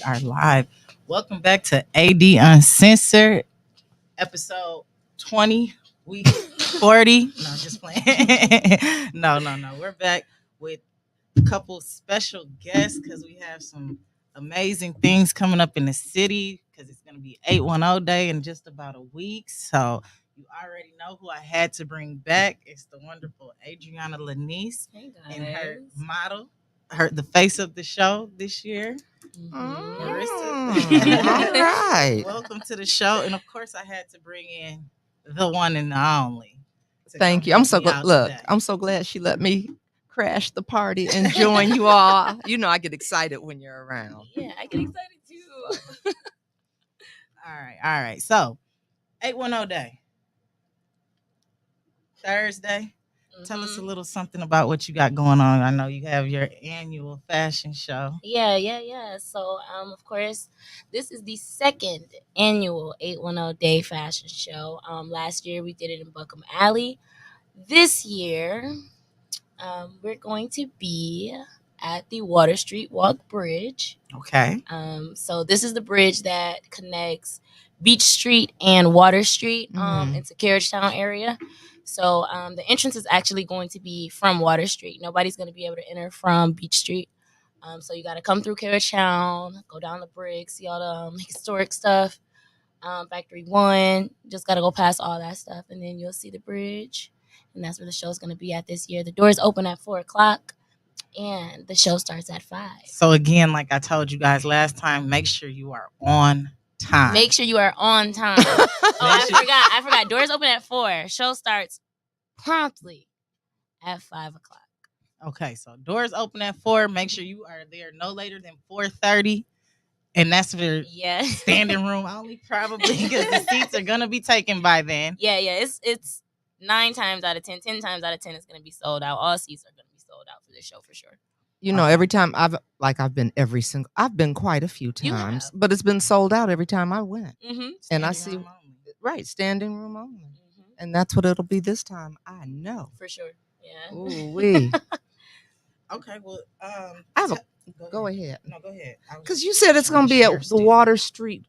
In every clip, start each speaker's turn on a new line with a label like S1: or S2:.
S1: are live. Welcome back to AD Uncensored, episode 20, week 40. No, just playing. No. We're back with a couple special guests because we have some amazing things coming up in the city because it's going to be 810 Day in just about a week. So you already know who I had to bring back. It's the wonderful Adriana Lanice
S2: Hey
S1: and her
S2: guys.
S1: model, the face of the show this year.
S3: All right.
S1: Welcome to the show. And of course, I had to bring in the one and the only.
S3: Thank you. I'm so glad. Look, I'm so glad she let me crash the party and join you all. You know, I get excited when you're around.
S2: Yeah, I get excited too.
S1: All right. So, 810 Day, Thursday. Tell us a little something about what you got going on. I know you have your annual fashion show.
S2: Yeah. So, of course, this is the second annual 810 Day Fashion Show. Last year we did it in Buckham Alley. This year, we're going to be at the Water Street Walk Bridge.
S1: Okay.
S2: So this is the bridge that connects Beach Street and Water Street into Carriagetown area. So the entrance is actually going to be from Water Street. Nobody's going to be able to enter from Beach Street. So you got to come through Carriagetown, go down the bridge, see all the historic stuff, Factory One. Just got to go past all that stuff, and then you'll see the bridge. And that's where the show's going to be at this year. The doors open at 4:00. And the show starts at 5.
S1: So again, like I told you guys last time, make sure you are on time.
S2: Make sure you are on time. I forgot. Doors open at 4. Show starts promptly at 5:00.
S1: Okay, so doors open at 4. Make sure you are there no later than 4:30. And that's for standing room only, probably, because the seats are gonna be taken by then.
S2: Yeah. It's 9 times out of 10, 10 times out of 10, it's gonna be sold out. All seats are gonna be sold out for this show for sure.
S3: You know, every time I've been quite a few times, but it's been sold out every time I went. And I see, standing room only. And that's what it'll be this time. I know.
S2: For sure. Yeah.
S3: Ooh wee.
S1: Okay, well,
S3: go ahead.
S1: No, go ahead.
S3: Because you said it's going to be at the Water Street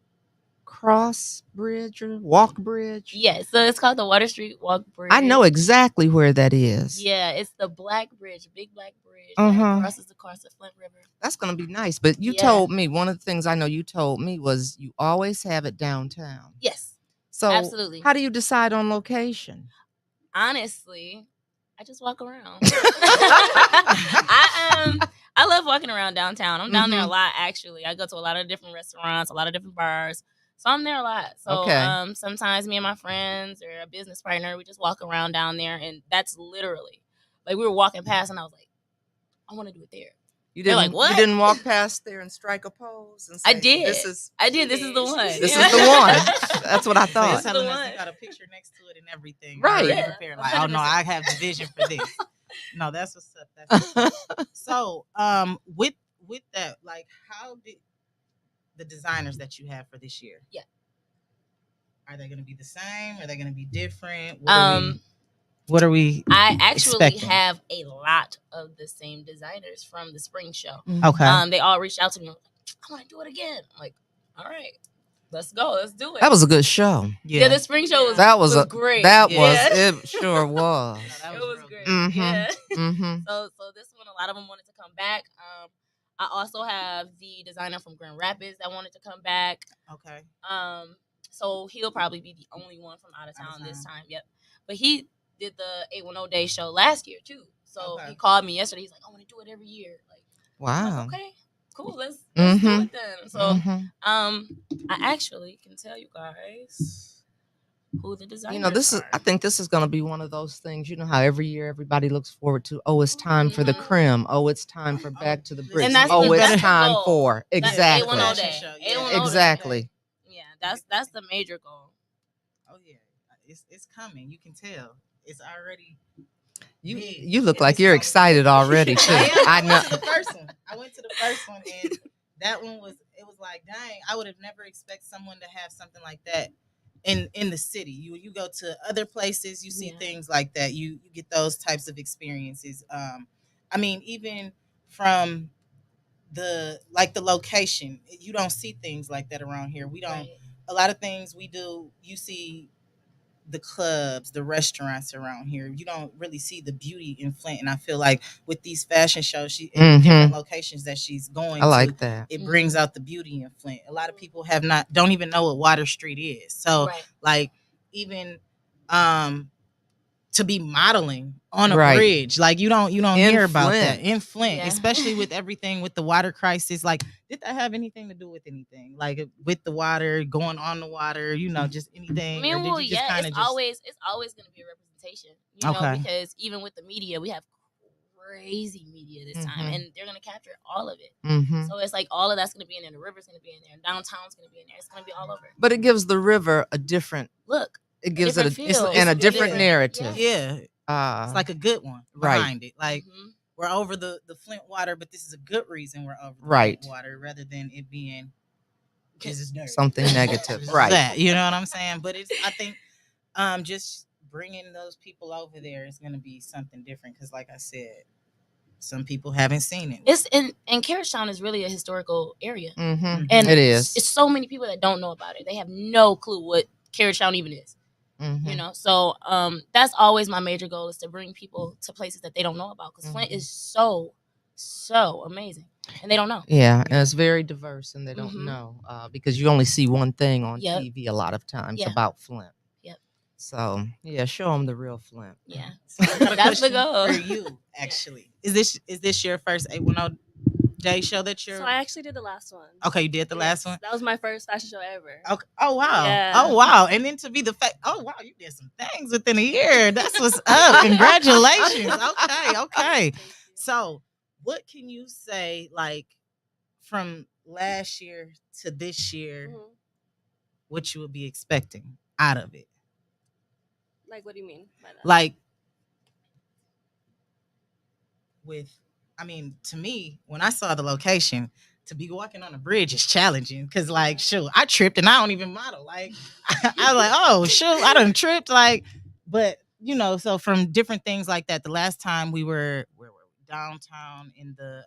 S3: Cross Bridge or Walk Bridge.
S2: Yeah, so it's called the Water Street Walk Bridge.
S3: I know exactly where that is.
S2: Yeah, it's the Black Bridge, big Black Bridge that crosses across the Flint River.
S3: That's going to be nice. But you told me, one of the things I know you told me was you always have it downtown.
S2: Yes.
S3: So
S2: absolutely.
S3: How do you decide on location?
S2: Honestly, I just walk around. I love walking around downtown. I'm down there a lot, actually. I go to a lot of different restaurants, a lot of different bars. So I'm there a lot. So sometimes me and my friends or a business partner, we just walk around down there. And that's literally, like, we were walking past and I was like, I want to do it there.
S3: You didn't,
S2: like, what?
S3: You didn't walk past there and strike a pose and say,
S2: I did.
S3: This is
S2: the one.
S3: This is the one. That's what I thought.
S1: This is the one. You got a picture next to it and everything.
S3: Right.
S1: Yeah. Like, oh, no, I have the vision for this. No, that's what's up. That's what's up. So, with that, like, how did the designers that you have for this year?
S2: Yeah.
S1: Are they going to be the same? Are they going to be different? What are we
S2: I actually
S1: expecting?
S2: have a lot of the same designers from the spring show.
S1: Okay.
S2: They all reached out to me. Like, I want to do it again. I'm like, all right, let's go. Let's do it.
S3: That was a good show.
S2: Yeah, the spring show was great.
S3: It sure was.
S2: No, it was great.
S3: Mm-hmm.
S2: Yeah.
S3: Mm-hmm.
S2: So this one, a lot of them wanted to come back. I also have the designer from Grand Rapids that wanted to come back.
S1: Okay.
S2: So he'll probably be the only one from out of town this time. Yep. But he did the 810 Day show last year too. So he called me yesterday. He's like, I want to do it every year. Like,
S3: wow.
S2: Like, okay, cool. Let's do it then. So I actually can tell you guys who the designers
S3: You know, I think this is going to be one of those things. You know how every year everybody looks forward to, it's time for the creme. It's time for Back to the Bridge.
S2: And that's
S3: it's time for. Exactly.
S2: 810 Day. 810
S3: Exactly.
S2: Day. Yeah, that's the major goal.
S1: Oh yeah, it's coming. You can tell. It's already.
S3: You look like you're excited already too. I know.
S1: I went to the first one, and that one was like, dang, I would have never expected someone to have something like that in the city. You go to other places, you see things like that. You get those types of experiences. I mean, even from the location. You don't see things like that around here. We don't.
S2: Right.
S1: A lot of things we do. You see the clubs, the restaurants around here. You don't really see the beauty in Flint. And I feel like with these fashion shows, in different locations that she's going
S3: I like
S1: to,
S3: that.
S1: it brings out the beauty in Flint. A lot of people don't even know what Water Street is. So like even to be modeling on a bridge, like you don't hear about that in Flint, especially with everything with the water crisis. Like, did that have anything to do with anything? Like with the water, going on the water, just anything?
S2: I mean,
S1: or did you just
S2: it's always going to be a representation, you know, because even with the media, we have crazy media this time, and they're going to capture all of it. So it's like all of that's going to be in there. The river's going to be in there. Downtown's going to be in there. It's going to be all over.
S3: But it gives the river a different look. It gives it a different narrative.
S1: Yeah. It's like a good one behind it. Like we're over the Flint water, but this is a good reason we're over the Flint water rather than it being
S3: something negative. Right.
S1: That, you know what I'm saying? But I think just bringing those people over there is going to be something different because, like I said, some people haven't seen it.
S2: It's and Carriage Town is really a historical area,
S3: and
S2: it
S3: is.
S2: It's so many people that don't know about it. They have no clue what Carriage Town even is. You know, so that's always my major goal, is to bring people to places that they don't know about, because Flint is so amazing and they don't know.
S3: Yeah, and it's very diverse and they don't know because you only see one thing on TV a lot of times about Flint. So yeah, show them the real Flint.
S2: Yeah, that's the goal
S1: for you. Actually, is this your first 810 Day show that you're?
S4: So I actually did the last one.
S1: Okay, you did the last one.
S4: That was my first fashion show ever.
S1: Okay. Oh wow.
S4: Yeah.
S1: Oh wow. And then to be the fact. Oh wow, you did some things within a year. That's what's up. Congratulations. Okay. So, what can you say, like, from last year to this year, what you would be expecting out of it?
S4: Like, what do you mean by that?
S1: Like, to me, when I saw the location, to be walking on a bridge is challenging because, like, shoot, I tripped and I don't even model. Like, I was like, oh, shoot, I done tripped. Like, but, so from different things like that, the last time we were, where were we? Downtown in the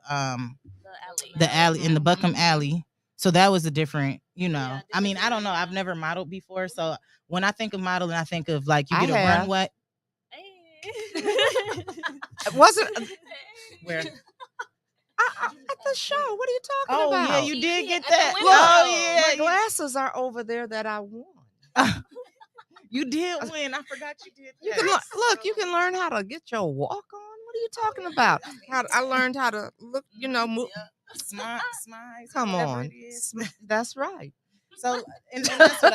S1: alley, in the Buckham Alley. So that was a different, I don't know. I've never modeled before. So when I think of modeling, I think of, like, you get a runway.
S3: It wasn't
S1: where
S3: at the show. What are you talking about?
S1: Oh yeah, you did get that.
S3: My glasses are over there that I won.
S1: You did win. I forgot you did that.
S3: You can you can learn how to get your walk on. What are you talking about? I learned how to look. Move.
S1: Smile.
S3: Come on. That's right.
S1: So, and that's what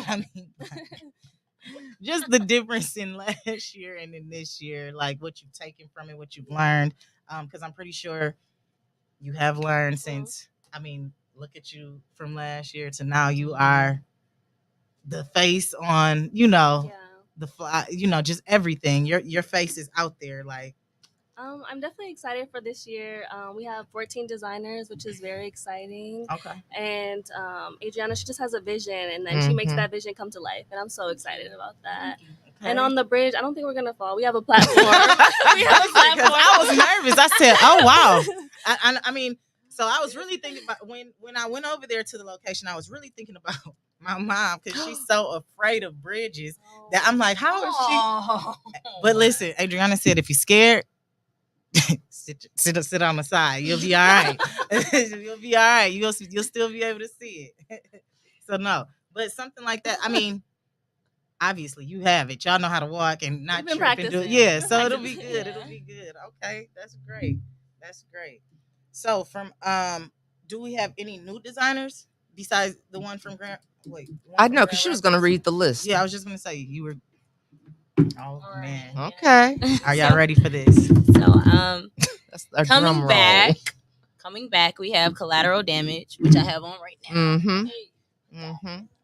S1: I mean. Just the difference in last year and in this year, like what you've taken from it, what you've learned. Because I'm pretty sure you have learned since. Look at you from last year to now. You are the face on, the fly, just everything. Your face is out there, like.
S4: I'm definitely excited for this year. We have 14 designers, which is very exciting.
S1: Okay.
S4: And Adriana, she just has a vision, and then she makes that vision come to life. And I'm so excited about that. Okay. And on the bridge, I don't think we're gonna fall. We have a platform.
S1: I was nervous. I said, "Oh wow!" So I was really thinking about when I went over there to the location. I was really thinking about my mom because she's so afraid of bridges that I'm like, "How is she?" But listen, Adriana said, "If you're scared." sit on the side. You'll be all right. You'll be all right. You'll still be able to see it. So no, but something like that. Obviously you have it. Y'all know how to walk and not trip and do it. Yeah. So it'll be good. It'll be good. Okay, that's great. So from do we have any new designers besides the one from Grand? Wait,
S3: I know because she was going to read the list.
S1: Yeah, I was just going to say you were. Oh man.
S3: Okay.
S1: Are y'all ready for this?
S2: So coming back, we have Collateral Damage, which I have on right now.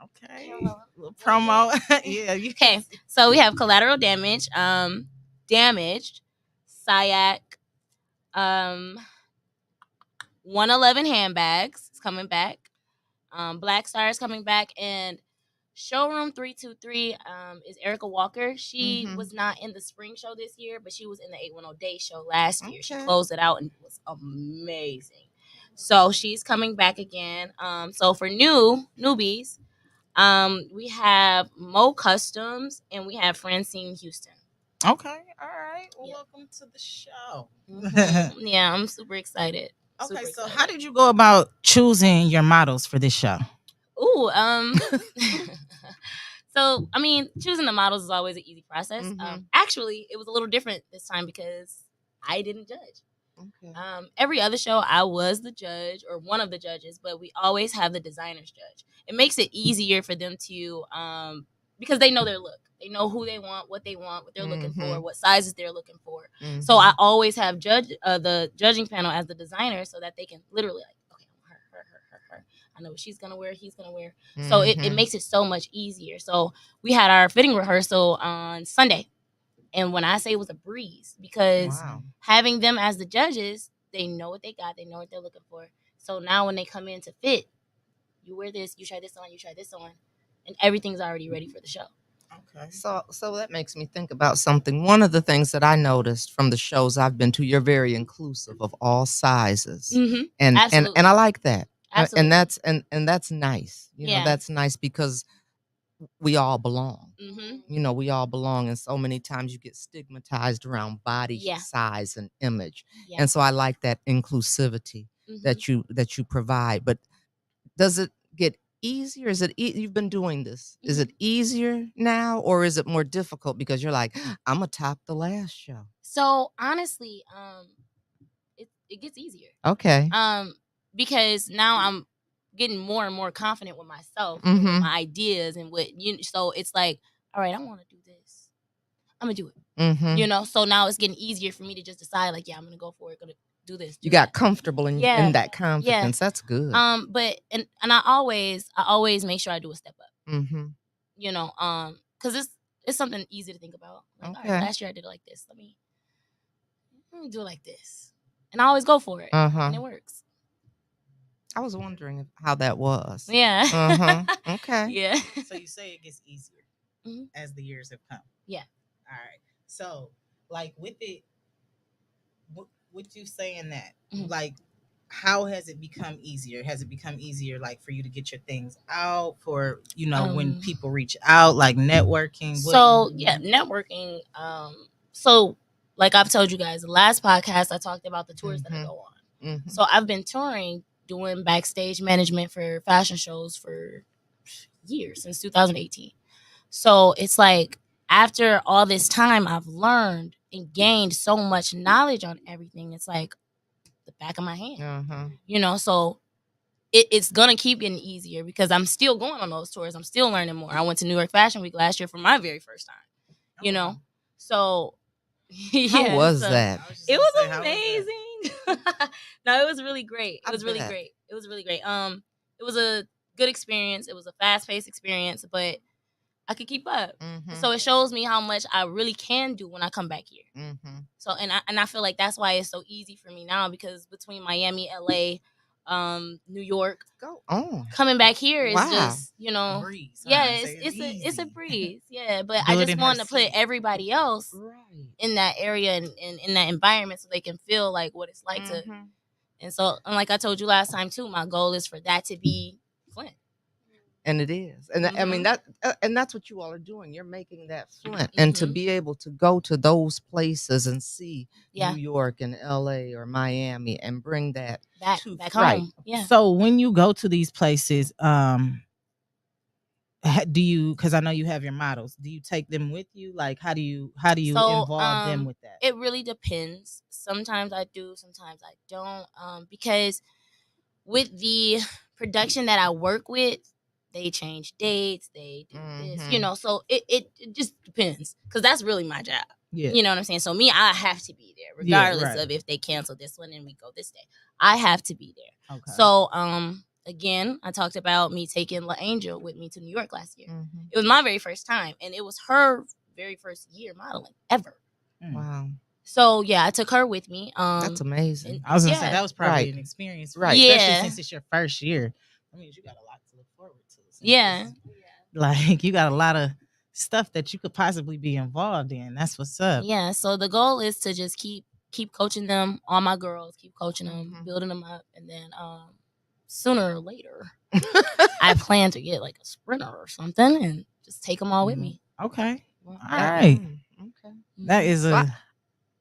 S1: Okay. Little promo. Yeah.
S2: Okay. So we have Collateral Damage, Damaged, Sayak, 111 handbags is coming back. Black Star is coming back, and Showroom 323 is Erica Walker. She was not in the spring show this year, but she was in the 810 Day show last year. She closed it out and it was amazing. So she's coming back again. So for newbies, we have Mo Customs and we have Francine Houston.
S1: Okay, all right. Well, welcome to the show.
S2: Yeah, I'm super excited.
S1: Okay, so how did you go about choosing your models for this show?
S2: Ooh, so I mean, choosing the models is always an easy process. Actually, it was a little different this time because I didn't judge. Okay. Every other show, I was the judge or one of the judges, but we always have the designers judge. It makes it easier for them to, because they know their look. They know who they want, what they're looking for, what sizes they're looking for. So I always have the judging panel as the designer so that they can literally okay, her. I know what she's gonna wear, he's gonna wear. So it makes it so much easier. So we had our fitting rehearsal on Sunday. And when I say it was a breeze, because having them as the judges, they know what they got, they know what they're looking for. So now when they come in to fit, you wear this, you try this on, and everything's already ready for the show.
S3: Okay. So that makes me think about something. One of the things that I noticed from the shows I've been to, you're very inclusive of all sizes. And I like that. Absolutely. And that's nice. You know, that's nice because we all belong. You know, we all belong, and so many times you get stigmatized around body size and image. And so I like that inclusivity that you provide. But does it get easier? Is it you've been doing this? Is it easier now, or is it more difficult because you're like, I'm gonna top the last show?
S2: So honestly, it gets easier.
S3: Okay.
S2: Because now I'm getting more and more confident with myself, with my ideas, and so it's like, all right, I want to do this. I'm gonna do it. You know, so now it's getting easier for me to just decide, like, I'm gonna go for it, gonna do this.
S3: You got comfortable in that confidence. That's good.
S2: But and I always make sure I do a step up. You know, because it's something easy to think about. Like, all right, last year I did it like this. Let me do it like this, and I always go for it, and it works.
S3: I was wondering how that was.
S2: Yeah.
S3: Okay.
S2: Yeah.
S1: So you say it gets easier as the years have come.
S2: Yeah.
S1: All right. So, like with it, with you saying that, like, how has it become easier? Has it become easier, like, for you to get your things out for, when people reach out, like networking?
S2: So networking. So like I've told you guys, the last podcast I talked about the tours that I go on. So I've been touring, doing backstage management for fashion shows for years, since 2018. So it's like, after all this time, I've learned and gained so much knowledge on everything. It's like the back of my hand. You know, so it's gonna keep getting easier because I'm still going on those tours. I'm still learning more. I went to New York Fashion Week last year for my very first time. You know, so
S3: how was that?
S2: It was amazing. No, it was really great. It was really great. It was really great. It was a good experience. It was a fast-paced experience, but I could keep up. So it shows me how much I really can do when I come back here. So and I feel like that's why it's so easy for me now, because between Miami, LA, New York, coming back here is just, a breeze. Yeah, it's a breeze. Yeah, but I just want to put everybody else in that area and in that environment so they can feel like what it's like to. And so, and like I told you last time too, my goal is for that to be Flint.
S3: And it is. And I mean, and that's what you all are doing. You're making that Flint. And to be able to go to those places and see New York and LA or Miami and bring that
S2: back home. Yeah.
S1: So when you go to these places, do you, because I know you have your models, do you take them with you? Like, how do you involve them with that?
S2: It really depends. Sometimes I do, sometimes I don't. Because with the production that I work with, they change dates, they do this, so it just depends, because that's really my job. Yeah. You know what I'm saying? So me, I have to be there regardless of if they cancel this one and we go this day. I have to be there. Okay. So again, I talked about me taking La Angel with me to New York last year. It was my very first time, and it was her very first year modeling ever.
S3: Wow.
S2: So yeah, I took her with me.
S3: That's amazing.
S1: I was gonna say that was probably an experience,
S3: right?
S1: Especially since it's your first year. That means you got a lot to look forward to.
S2: Yeah.
S1: Like, you got a lot of stuff that you could possibly be involved in. That's what's up.
S2: Yeah. So the goal is to just keep keep coaching them, all my girls, keep coaching them, building them up, and then sooner or later, I plan to get like a sprinter or something and just take them all with me.
S1: Okay. All right. Okay. That is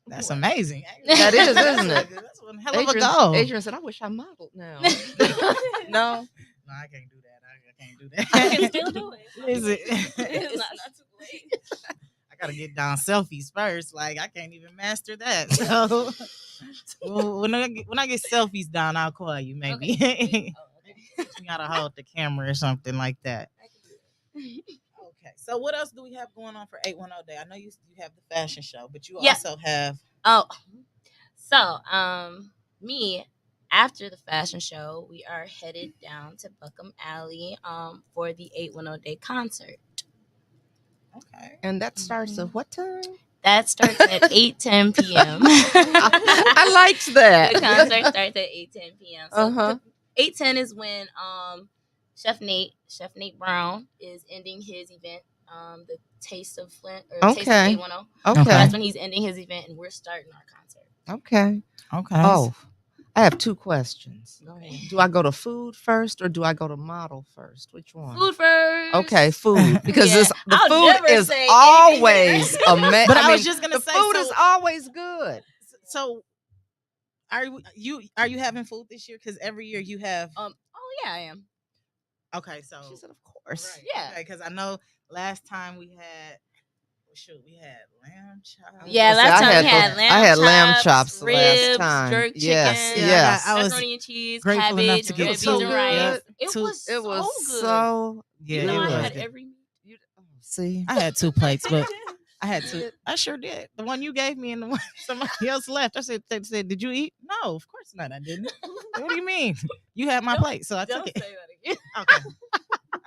S1: that's amazing.
S3: That is, isn't it?
S1: That's one hell of a goal.
S3: Adrian said, I wish I modeled now. No,
S1: I can't do that. I can't do that.
S2: I can still do it.
S1: Is it?
S2: It's not too late.
S1: I gotta get down selfies first. Like I can't even master that. So when I get selfies down, I'll call you maybe. Okay. You gotta hold the camera or something like that. Okay. So what else do we have going on for 810 Day? I know you have the fashion show, but you also have
S2: me, after the fashion show, we are headed down to Buckham Alley for the 810 Day concert.
S1: Okay.
S3: And that starts at what time?
S2: That starts at 8:10 p.m.
S3: I liked that.
S2: The concert starts at 8:10 p.m. So 8:10 is when Chef Nate Brown is ending his event, the Taste of Flint or Taste of 810. Okay. That's when he's ending his event and we're starting our concert.
S3: Okay. Oh, I have 2 questions.
S2: Go ahead.
S3: Do I go to food first or do I go to model first? Which one?
S2: Food first.
S3: Okay, food. Because the food is always amazing.
S1: But I was just gonna
S3: the
S1: say
S3: food is always good.
S1: So are you having food this year? Because every year you have
S2: yeah, I am.
S1: Okay, so
S3: she said of course.
S1: Right.
S2: Yeah.
S1: Okay, because I know last time we had lamb chops.
S2: Yeah, last time we had lamb chops.
S3: I had lamb chops
S2: ribs,
S3: last time.
S2: Jerk chicken.
S3: Yes.
S1: I was
S2: macaroni and cheese,
S1: grateful enough
S2: cabbage,
S1: to
S2: red
S1: get
S2: beans
S1: so
S2: and rice.
S1: good.
S2: It was
S3: so good.
S2: So
S1: yeah,
S2: you know,
S1: it
S2: I
S1: was
S2: had
S1: good.
S2: every meat.
S3: See,
S1: I had 2 plates, but I had 2. I sure did. The one you gave me and the one somebody else left. I said, they said, did you eat? No, of course not. I didn't. What do you mean? You had my plate, so I took it.
S2: Don't say that again.
S1: Okay.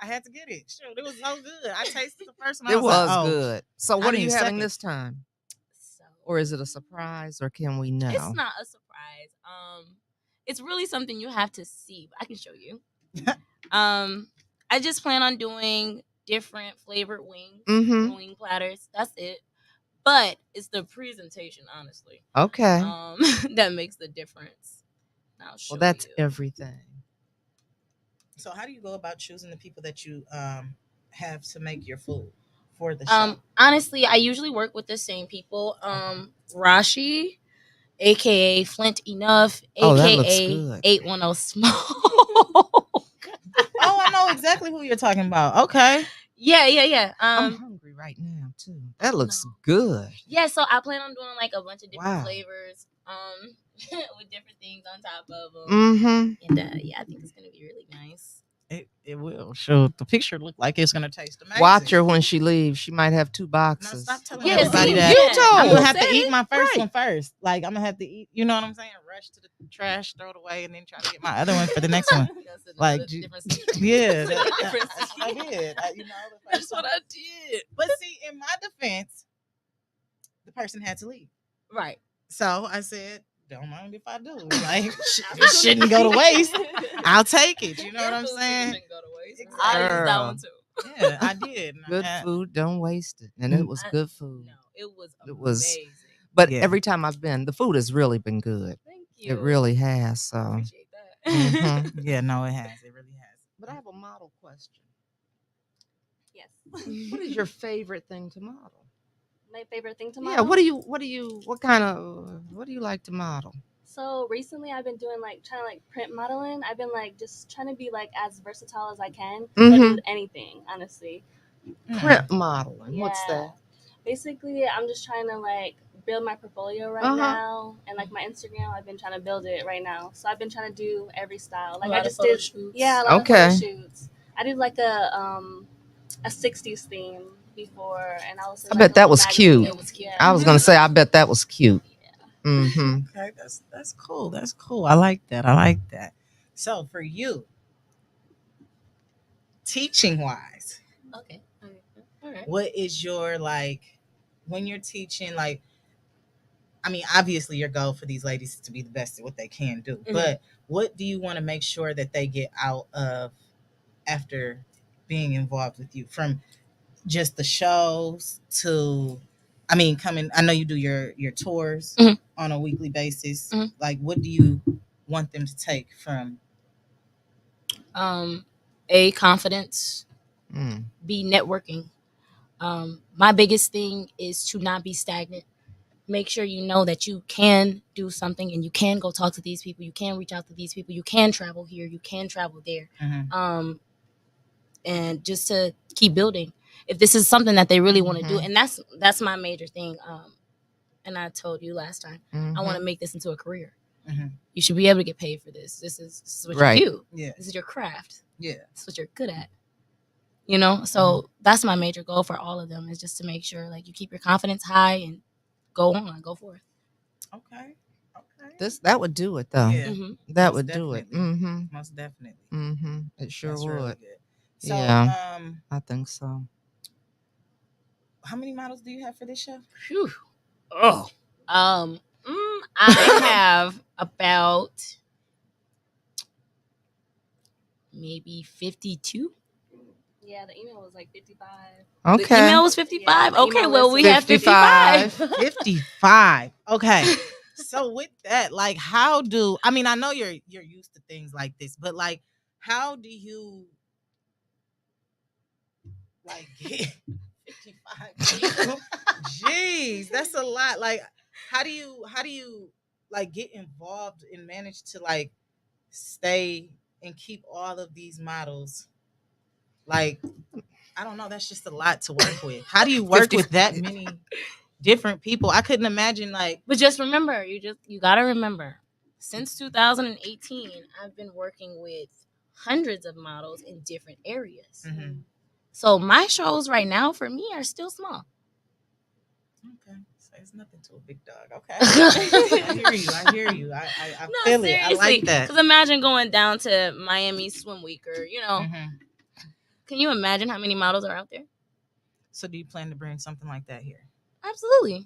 S1: I had to get it. Sure, it was so good. I tasted the first one.
S3: It was
S1: like,
S3: good. So what are you having
S1: second.
S3: this time? Or is it a surprise, or can we know?
S2: It's not a surprise. It's really something you have to see. I can show you. I just plan on doing different flavored wings, wing platters. That's it. But it's the presentation, honestly.
S3: Okay.
S2: That makes the difference.
S3: Well, that's everything.
S1: So how do you go about choosing the people that you have to make your food for the show?
S2: Honestly, I usually work with the same people. Rashi, aka Flint Enough, aka 810 Smoke.
S1: Oh, I know exactly who you're talking about. Okay.
S2: Yeah.
S3: I'm hungry right now too. That looks good.
S2: Yeah, so I plan on doing like a bunch of different flavors, with different things on top of them. And yeah, I think it's gonna be really nice.
S1: It will. Sure. The picture looked like it's gonna taste amazing.
S3: Watch her when she leaves. She might have 2 boxes.
S1: No, stop telling everybody that.
S3: You told.
S1: I'm gonna have to eat my first one first. Like I'm gonna have to eat. You know what I'm saying? Rush to the trash, throw it away, and then try to get my other one for the next one. Like, yeah, that's what I did. That's what I did. But see, in my defense, the person had to leave.
S2: Right.
S1: So I said, don't mind if I do. Like, it shouldn't go to waste. I'll take it. You know what I'm saying?
S2: Go to waste.
S1: Exactly.
S2: I'll use that one too.
S1: Yeah, I did.
S3: Good food, don't waste it. And it was good food.
S2: No, it was amazing.
S3: But every time I've been, the food has really been good.
S2: Thank you.
S3: It really has. So
S2: Appreciate that.
S1: Yeah, no, it has. It really has.
S3: But I have a model question.
S4: Yes.
S3: What is your favorite thing to model?
S4: My favorite thing to model?
S3: Yeah, what do you like to model?
S4: So recently I've been doing trying to print modeling. I've been just trying to be as versatile as I can. So I do anything, honestly.
S3: Print modeling.
S4: Yeah.
S3: What's that?
S4: Basically, I'm just trying to build my portfolio right now, and my Instagram. I've been trying to build it right now. So I've been trying to do every style.
S2: I just did
S4: shoots. Yeah, a lot of photo shoots. I did a 60s theme before, and I was.
S3: I bet that was cute.
S2: It was cute.
S3: I was gonna say, I bet that was cute.
S1: Okay, that's cool. That's cool. I like that. So for you, teaching wise,
S2: okay, all right.
S1: What is your when you're teaching? I mean, obviously, your goal for these ladies is to be the best at what they can do. But what do you want to make sure that they get out of after being involved with you, from just the shows to I mean, I know you do your tours on a weekly basis.
S2: Mm-hmm.
S1: Like, what do you want them to take from?
S2: Confidence, be networking. My biggest thing is to not be stagnant. Make sure you know that you can do something and you can go talk to these people. You can reach out to these people. You can travel here. You can travel there.
S1: Mm-hmm.
S2: And just to keep building. If this is something that they really want to do, and that's my major thing. And I told you last time, I want to make this into a career.
S1: Mm-hmm.
S2: You should be able to get paid for this. This is what you do. Yeah. This is your craft. Yeah. This is what you're good at. You know? So that's my major goal for all of them, is just to make sure like you keep your confidence high and go forth.
S1: Okay.
S3: That would do it though.
S1: Yeah.
S3: That would do it.
S1: Most definitely.
S3: It sure
S1: that's
S3: would.
S1: Really good. So,
S3: yeah. I think so.
S1: How many models do you have for this show?
S2: Whew. Oh. I have about maybe 52.
S4: Yeah, the email was like 55.
S3: Okay.
S2: The email was 55?
S4: Yeah,
S2: okay, well, we have 55.
S1: 55. Okay. So with that, like, I know you're used to things like this, but like, how do you like get 55? Jeez, that's a lot. Like, how do you like get involved and manage to like stay and keep all of these models? Like, I don't know. That's just a lot to work with. How do you work with that many different people? I couldn't imagine like.
S2: But just remember, you gotta remember, since 2018, I've been working with hundreds of models in different areas. Mm-hmm. So my shows right now for me are still small.
S1: Okay, so it's nothing to a big dog. Okay, I hear you. I feel seriously. It. I like that.
S2: Because imagine going down to Miami Swim Week, or can you imagine how many models are out there?
S1: So do you plan to bring something like that here?
S2: Absolutely.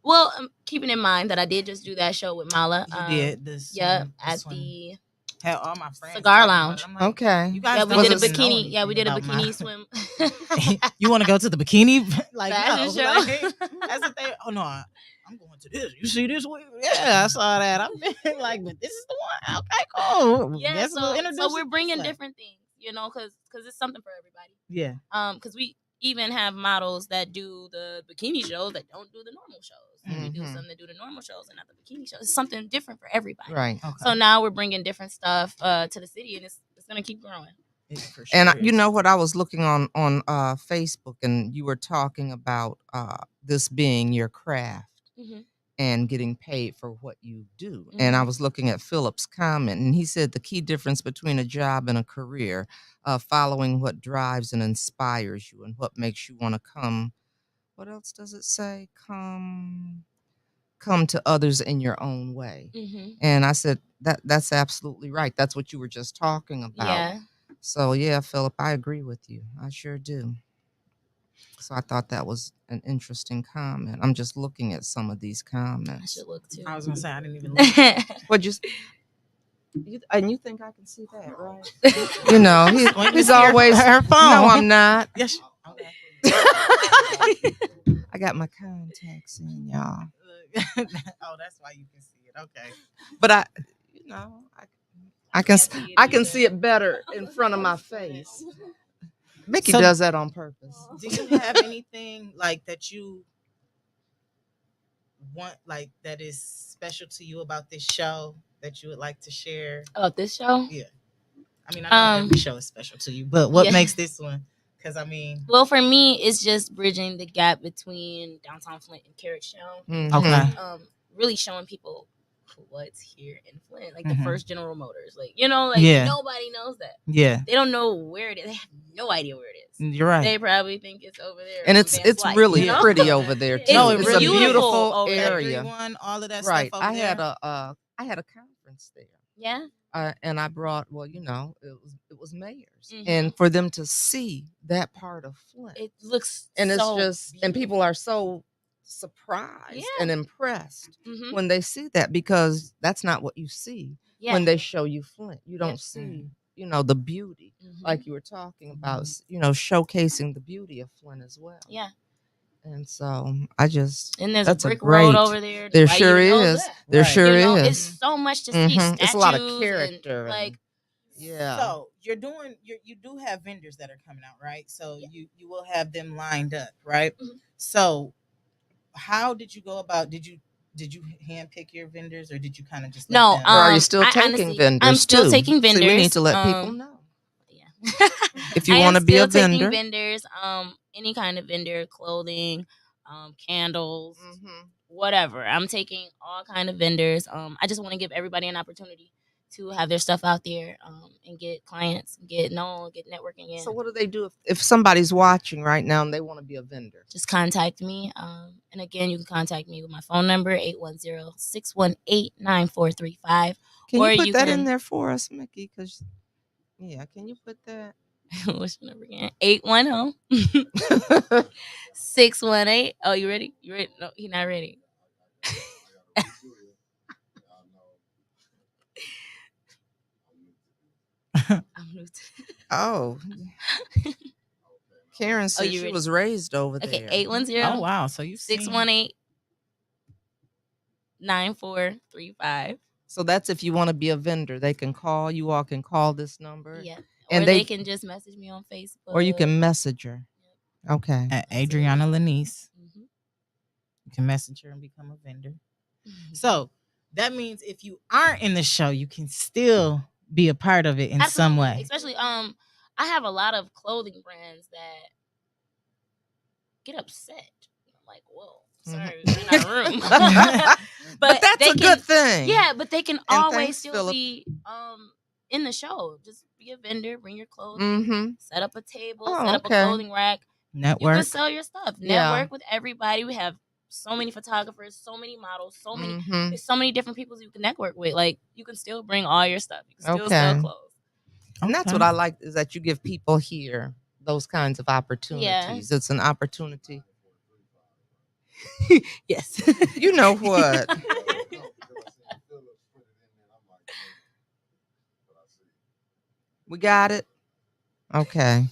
S2: Well, keeping in mind that I did just do that show with Mala.
S1: You did this. At
S2: the.
S1: Had all my friends
S2: Cigar Lounge.
S3: Like, okay.
S2: You guys we did a bikini. Yeah, we did a bikini swim.
S1: You want to go to the bikini like
S2: fashion show?
S1: Like, that's the thing. Oh no, I'm going to this. You see this one? Yeah, I saw that. I'm like, but this is the one. Okay, cool.
S2: Yeah, so we're bringing different things, because it's something for everybody.
S1: Yeah.
S2: Because we even have models that do the bikini shows that don't do the normal shows. Mm-hmm. We do some that do the normal shows and not the bikini shows. It's something different for everybody.
S3: Right.
S2: Okay. So now we're bringing different stuff to the city, and it's going to keep growing.
S1: Sure
S3: and you know what? I was looking on Facebook, and you were talking about this being your craft and getting paid for what you do. Mm-hmm. And I was looking at Philip's comment, and he said the key difference between a job and a career, following what drives and inspires you and what makes you want to come. What else does it say? Come to others in your own way. Mm-hmm. And I said that's absolutely right. That's what you were just talking about.
S2: Yeah.
S3: So yeah, Philip, I agree with you. I sure do. So I thought that was an interesting comment. I'm just looking at some of these comments.
S2: I should look too.
S1: I was gonna say I didn't even look.
S3: What and you think I can see that, right? He's always
S1: her phone.
S3: No, I'm not.
S1: Yes.
S3: Okay. I got my contacts in, y'all.
S1: Oh, that's why you can see it. Okay.
S3: But I can see it better in front of my face. Mickey does that on purpose.
S1: Do you have anything like that you want, like that is special to you about this show that you would like to share?
S2: About this show?
S1: Yeah. I mean, I know every show is special to you, but what makes this one? Because well,
S2: for me, it's just bridging the gap between downtown Flint and Carrickstown.
S3: Mm-hmm.
S1: Okay.
S2: Really showing people what's here in Flint, like the first General Motors, nobody knows that.
S1: Yeah.
S2: They don't know where it is. They have no idea where it is.
S1: You're right.
S2: They probably think it's over there.
S3: And it's really pretty over there too.
S2: No,
S3: it's
S2: really
S3: a beautiful area.
S1: All of that
S3: right.
S1: Stuff over there.
S3: I had a conference there.
S2: Yeah.
S3: And I brought, it was mayors, and for them to see that part of Flint,
S2: it looks
S3: and it's
S2: so
S3: just,
S2: beautiful.
S3: And people are so surprised and impressed when they see that, because that's not what you see when they show you Flint. You don't see, the beauty like you were talking about, showcasing the beauty of Flint as well.
S2: Yeah.
S3: And so I just
S2: and there's
S3: that's
S2: a brick
S3: great,
S2: road over there.
S3: There
S2: Why
S3: sure
S2: you know
S3: is.
S2: that?
S3: There
S1: Right.
S3: sure
S2: You know,
S3: is.
S2: it's so much to see. Statues
S3: It's a lot of character.
S2: and, like,
S3: yeah.
S1: So you do have vendors that are coming out, right? So you will have them lined up, right?
S2: Mhm.
S1: So how did you go about? Did you handpick your vendors, or did you kind of just let
S2: No,
S1: them?
S3: Or are you still
S2: I
S3: taking
S2: honestly-
S3: vendors
S2: I'm still
S3: too?
S2: taking vendors.
S3: See, we need to let people know.
S2: Yeah.
S3: If you
S2: I am
S3: want to be a
S2: still taking
S3: vendor.
S2: vendors, any kind of vendor, clothing, candles,
S3: Mhm.
S2: whatever. I'm taking all kind of vendors. I just want to give everybody an opportunity to have their stuff out there, and get clients, get known, get networking in.
S3: So what do they do if somebody's watching right now and they want to be a vendor?
S2: Just contact me. And again, you can contact me with my phone number, 810-618-9435.
S3: Can
S2: Or
S3: you put
S2: you
S3: that
S2: can-
S3: in there for us, Mickey? Because can you put that?
S2: What's your number again? 810-618. Oh, you ready? You ready? No, he's not ready. I'm new to
S3: Oh. Karen said
S2: you
S3: she
S2: ready?
S3: was raised over there.
S2: Okay, 810.
S1: Oh wow! So you
S2: 618-9435.
S3: So that's if you want to be a vendor, they can call. You all can call this number.
S2: Yeah.
S3: And
S2: or they can just message me on Facebook.
S3: Or you can message her. Okay.
S1: at Adriana Lanice.
S2: Mhm.
S1: You can message her and become a vendor. So that means if you aren't in the show, you can still be a part of it in
S2: Absolutely.
S1: some way.
S2: Especially, I have a lot of clothing brands that get upset. I'm like, whoa, sorry, we're in our room.
S3: But that's
S2: they
S3: a good thing.
S2: Yeah, but they can always
S3: thanks,
S2: still
S3: Phillip.
S2: be in the show. Just be a vendor, bring your clothing,
S3: Mm-hmm.
S2: set up a table,
S3: Oh,
S2: set up
S3: okay.
S2: a clothing rack. You
S1: Network.
S2: can sell your stuff.
S3: Yeah.
S2: Network with everybody. We have so many photographers, so many models, so many.
S3: Mhm.
S2: There's so many different people you can network with. Like, you can still bring all your stuff. You can still
S3: Okay.
S2: sell clothes.
S3: And that's what I like, is that you give people here those kinds of opportunities. It's an opportunity.
S2: Yes.
S3: You know what? We got it? Okay.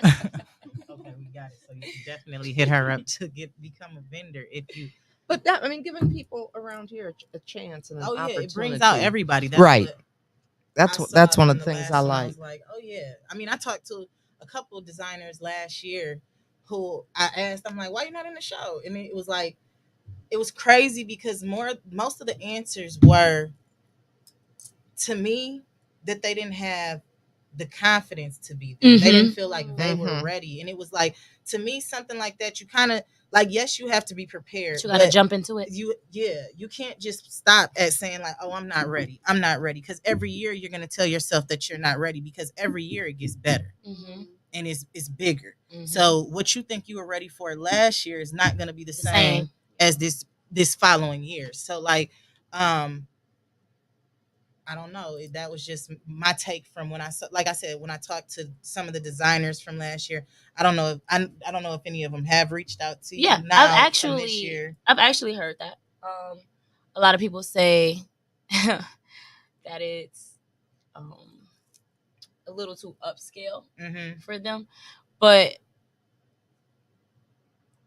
S1: Okay, we got it. So you can definitely hit her up to become a vendor if you.
S3: But giving people around here a chance and an opportunity.
S1: It brings out everybody. That's
S3: right.
S1: What
S3: That's one
S1: I
S3: of the
S1: saw
S3: things
S1: last
S3: I
S1: one.
S3: like.
S1: I was like, oh yeah. I mean, I talked to a couple of designers last year who I asked, I'm like, why you not in the show? And it was like, it was crazy because most of the answers were, to me, that they didn't have the confidence to be there. They didn't feel like they were ready. And it was like, to me, something like that, you kind of like, yes, you have to be prepared.
S2: You got to jump into it.
S1: You can't just stop at saying like, oh, I'm not ready. I'm not ready. Because every year you're going to tell yourself that you're not ready, because every year it gets better and it's bigger. So what you think you were ready for last year is not going to be the same as this following year. So like, I don't know. That was just my take from when I said, when I talked to some of the designers from last year. I don't know if any of them have reached out to you.
S2: Yeah,
S1: now
S2: I've actually heard that. A lot of people say that it's a little too upscale for them, but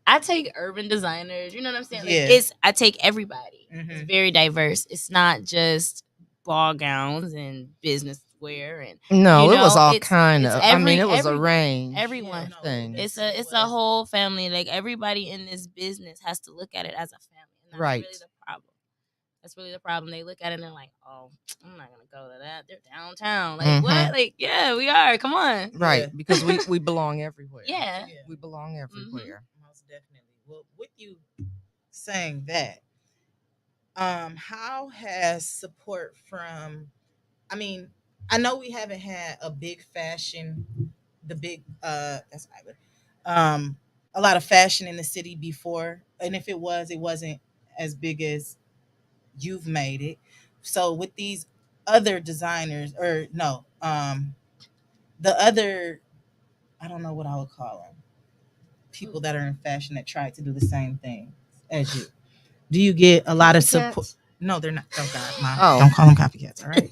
S2: I take urban designers. You know what I'm saying? Like, I take everybody. It's very diverse. It's not just ball gowns and business wear and
S3: it was all kind of. It was a range.
S2: Everyone.
S3: Thing.
S2: It's a whole family. Like, everybody in this business has to look at it as a family. And that's really the problem. That's really the problem. They look at it and they're like, oh, I'm not gonna go to that. They're downtown. Like, what? Like, yeah, we are. Come on.
S3: Right. Because we belong everywhere.
S2: Yeah.
S3: We belong everywhere.
S1: Most definitely. Well, with you saying that, how has support from, I mean, I know we haven't had a big fashion, that's Isla, a lot of fashion in the city before, and if it wasn't as big as you've made it. So with these other designers, or no, the other, I don't know what I would call them, people that are in fashion that try to do the same thing as you. Do you get a lot of support? No, they're not. Oh God, Mom. Don't call them copycats. All right.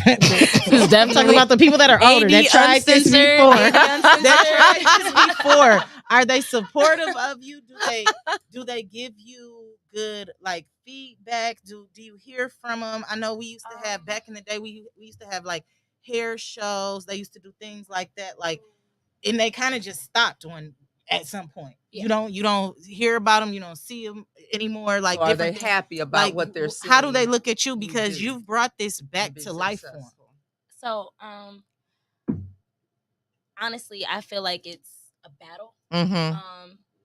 S1: I'm talking about the people that are older that tried this before. That tried this before. Are they supportive of you? Do they give you good like feedback? Do you hear from them? I know we used to have back in the day. We used to have like hair shows. They used to do things like that. Like, and they kind of just stopped when at some point. Yeah. You don't hear about them. You don't see them anymore. Like,
S3: so are they happy about like, what they're seeing?
S1: How do they look at you because you've brought this back to life for them?
S2: So, honestly, I feel like it's a battle.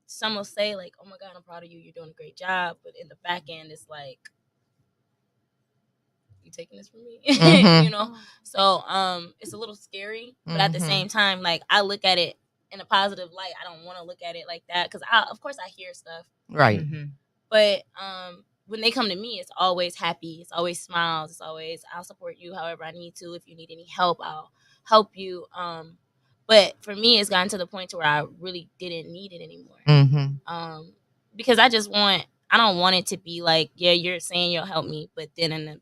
S2: Some will say like, "Oh my God, I'm proud of you. You're doing a great job," but in the back end, it's like, "You taking this from me?" You know. So, it's a little scary, but at the same time, like I look at it in a positive light. I don't want to look at it like that because, of course, I hear stuff.
S3: Right.
S2: But when they come to me, it's always happy. It's always smiles. It's always, I'll support you however I need to. If you need any help, I'll help you. But for me, it's gotten to the point to where I really didn't need it anymore. Because I don't want it to be like, yeah, you're saying you'll help me, but then in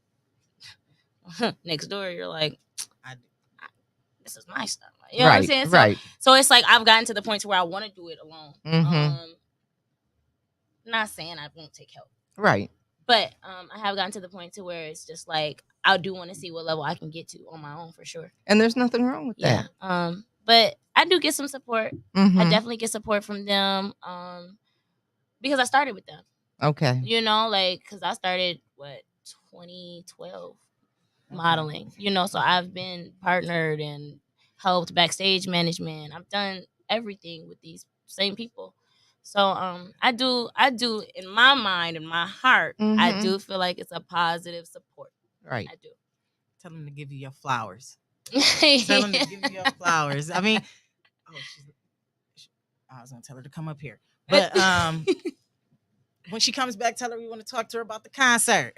S2: the next door, you're like, this is my stuff. You know what I'm saying?
S3: Right.
S2: So it's like I've gotten to the point to where I want to do it alone. Not saying I won't take help.
S3: Right.
S2: But I have gotten to the point to where it's just like I do want to see what level I can get to on my own for sure.
S3: And there's nothing wrong with that.
S2: But I do get some support. I definitely get support from them because I started with them.
S3: Okay.
S2: You know, like because I started 2012 modeling. You know, so I've been partnered and helped backstage management. I've done everything with these same people. So I do in my mind, in my heart, I do feel like it's a positive support.
S3: Right.
S2: I do.
S1: Tell them to give you your flowers. Tell them to give you your flowers. I mean, I was gonna tell her to come up here, but when she comes back, tell her we want to talk to her about the concert.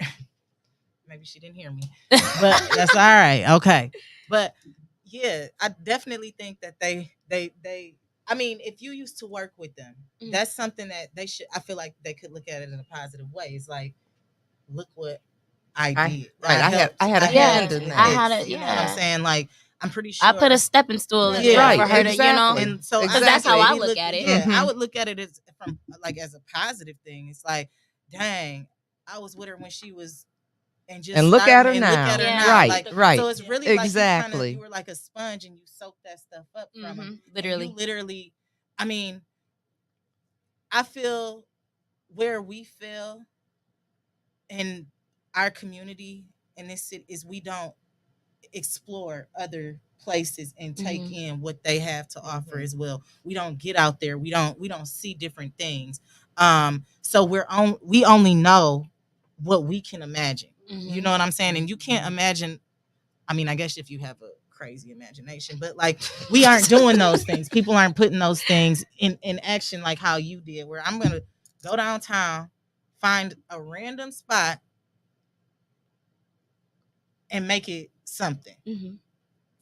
S1: Maybe she didn't hear me, but that's all right. Okay, but yeah, I definitely think that they. I mean, if you used to work with them, that's something that they should. I feel like they could look at it in a positive way. It's like, look what I did.
S3: Right. I had a hand in that.
S1: You know what I'm saying? Like, I'm pretty sure
S2: I put a stepping stool in there for her to, you know.
S1: And so
S2: because that's how I look at it.
S1: Yeah, I would look at it as as a positive thing. It's like, dang, I was with her when she was. And
S3: look at her now. Right, right.
S1: So it's really
S3: exactly.
S1: Like you were like a sponge and you soak that stuff up from them.
S2: Literally.
S1: I mean, I feel where we feel in our community in this city is we don't explore other places and take in what they have to offer as well. We don't get out there. We don't see different things. So we only know what we can imagine. You know what I'm saying? And you can't imagine. I mean, I guess if you have a crazy imagination, but like we aren't doing those things. People aren't putting those things in action like how you did, where I'm going to go downtown, find a random spot and make it something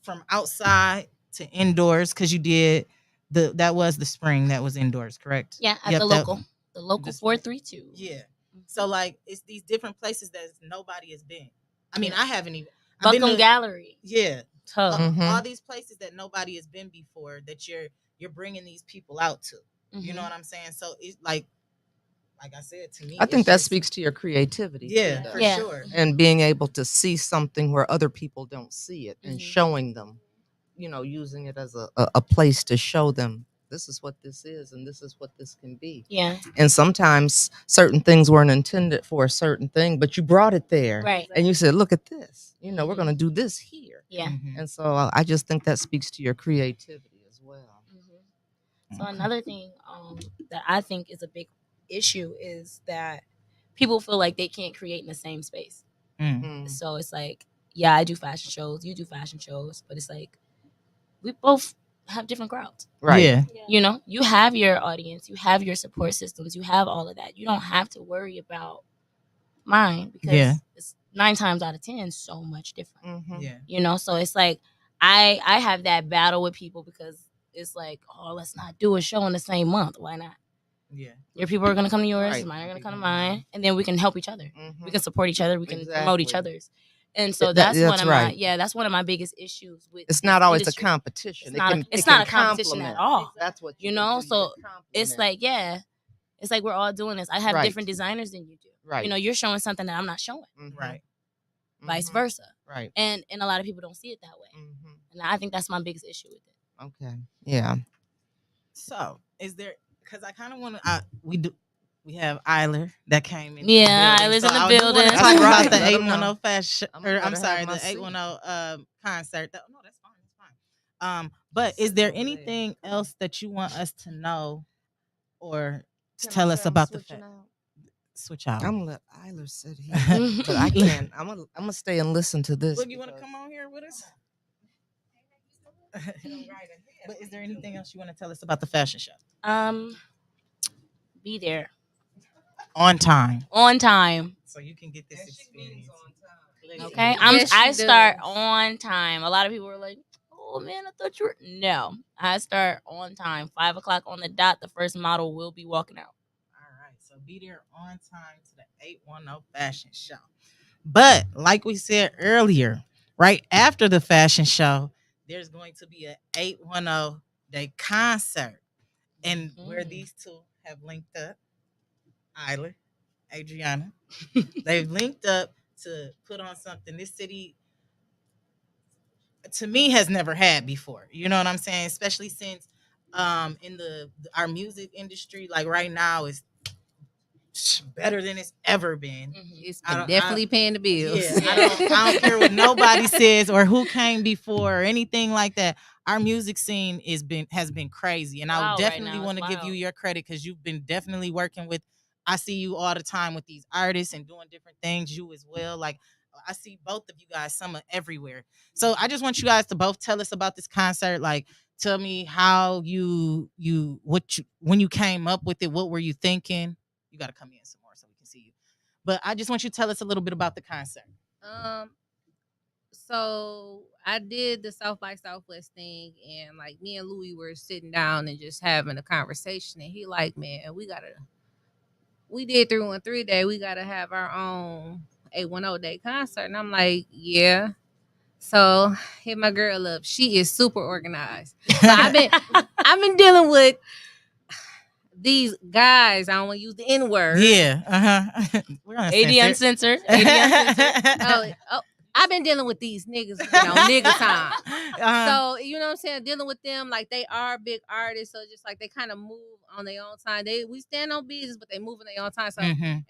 S1: from outside to indoors. Cause you did that was the spring that was indoors, correct?
S2: Yeah. At the local 432.
S1: Yeah. So like it's these different places that nobody has been. I mean, I haven't even
S2: Buckham Gallery.
S1: Yeah. All these places that nobody has been before that you're bringing these people out to. You know what I'm saying? So it's like I said, to me,
S3: I think that speaks to your creativity.
S1: Yeah, for sure.
S3: And being able to see something where other people don't see it and showing them, you know, using it as a place to show them this is what this is and this is what this can be.
S2: Yeah.
S3: And sometimes certain things weren't intended for a certain thing, but you brought it there.
S2: Right.
S3: And you said, look at this. You know, we're going to do this here.
S2: Yeah.
S3: And so I just think that speaks to your creativity as well.
S2: So another thing that I think is a big issue is that people feel like they can't create in the same space. So it's like, yeah, I do fashion shows, you do fashion shows, but it's like we both have different crowds.
S3: Right.
S1: Yeah.
S2: You know, you have your audience, you have your support systems, you have all of that. You don't have to worry about mine because it's 9 times out of 10 so much different.
S1: Yeah.
S2: You know, so it's like I have that battle with people because it's like, oh, let's not do a show in the same month. Why not?
S1: Yeah.
S2: Your people are going to come to yours, mine are going to come to mine, and then we can help each other. We can support each other. We can promote each other's. And so that's one of my biggest issues with.
S3: It's not always
S2: industry.
S3: a competition.
S2: It's not a competition at all.
S3: That's what
S2: So it's like it's like we're all doing this. I have different designers than you do.
S3: Right.
S2: You're showing something that I'm not showing.
S3: Mm-hmm.
S1: Right.
S2: Vice versa.
S3: Right.
S2: And a lot of people don't see it that way.
S3: Mm-hmm.
S2: And I think that's my biggest issue with it.
S3: Okay. Yeah.
S1: So is there? Because I kind of want to. We have Eiler that came in.
S2: Yeah, Eiler's in the building.
S1: Talk about the 810 fashion. I'm sorry, the 810 concert. No, that's fine. That's fine. But is there anything else that you want us to know or to tell us about the fact? Switch out.
S3: I'm gonna let Eiler sit here, but I can't. I'm gonna stay and listen to this.
S1: Look, you want to come on here with us? But is there anything else you want to tell us about the fashion show?
S2: Be there
S1: on time.
S2: On time.
S1: So you can get this experience.
S2: Okay, I start on time. A lot of people were like, "Oh man, I thought you were." No, I start on time. 5 o'clock on the dot. The first model will be walking out.
S1: So be there on time to the 810 fashion show. But like we said earlier, right after the fashion show, there's going to be an 810 day concert. And where these two have linked up, Eiler, Adriana, they've linked up to put on something this city, to me, has never had before. You know what I'm saying? Especially since in our music industry, like right now, is better than it's ever been.
S5: It's definitely paying the bills.
S1: Yeah, I don't care what nobody says or who came before or anything like that. Our music scene has been crazy, and I definitely want to give you your credit because you've been definitely working with. I see you all the time with these artists and doing different things. You as well, like I see both of you guys everywhere. So I just want you guys to both tell us about this concert. Like, tell me how when you came up with it, what were you thinking? You got to come in some more so we can see you. But I just want you to tell us a little bit about the concert.
S5: So I did the South by Southwest thing, and like me and Louis were sitting down and just having a conversation, and he like, man, we did 313 day, we gotta have our own 810 day concert. And I'm like, yeah. So hit my girl up. She is super organized. So I've been dealing with these guys. I don't want to use the N word.
S1: Yeah.
S2: We're on Uncensored.
S5: Oh, I've been dealing with these niggas, nigga time. So, you know what I'm saying? Dealing with them, like they are big artists. So just like they kind of move on their own time. We stand on business, but they move on their own time. So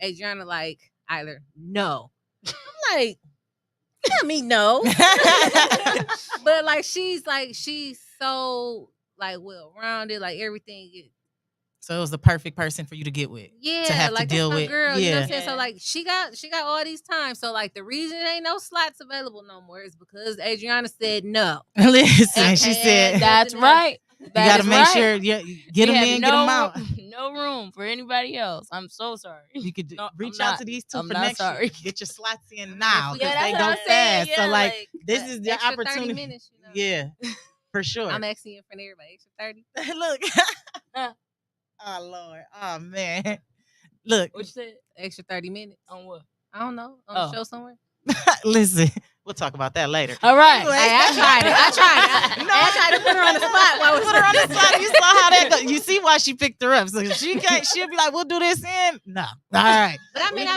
S5: Adriana like, Eiler, no. I'm like, I mean, no. But like she's so like well-rounded, like everything is.
S1: So it was the perfect person for you to get with.
S5: Yeah,
S1: to have
S5: like
S1: to deal
S5: that's my
S1: with.
S5: girl.
S1: Yeah.
S5: You know what I'm saying? So like she got all these times. So like the reason ain't no slots available no more is because Adriana said no.
S1: Listen, she said
S2: that's right.
S1: You got to make sure you get them in, get them out.
S2: No room for anybody else. I'm so sorry.
S1: You could reach out to these two for next year. Get your slots in now
S5: because
S1: they go fast.
S5: Yeah,
S1: so like this is the opportunity.
S5: 30 minutes,
S1: Yeah, for sure.
S5: I'm asking in front of everybody. Extra 30.
S1: Look. Oh Lord. Oh man. Look.
S2: What you said?
S5: Extra 30 minutes.
S2: On what?
S5: I don't know. On the show somewhere.
S1: Listen, we'll talk about that later.
S2: All right.
S1: Anyway.
S5: I tried to put her on the spot.
S1: Put her on the spot. You saw how that goes. You see why she picked her up. So she'll be like, we'll do this in. No. All right.
S5: But I mean,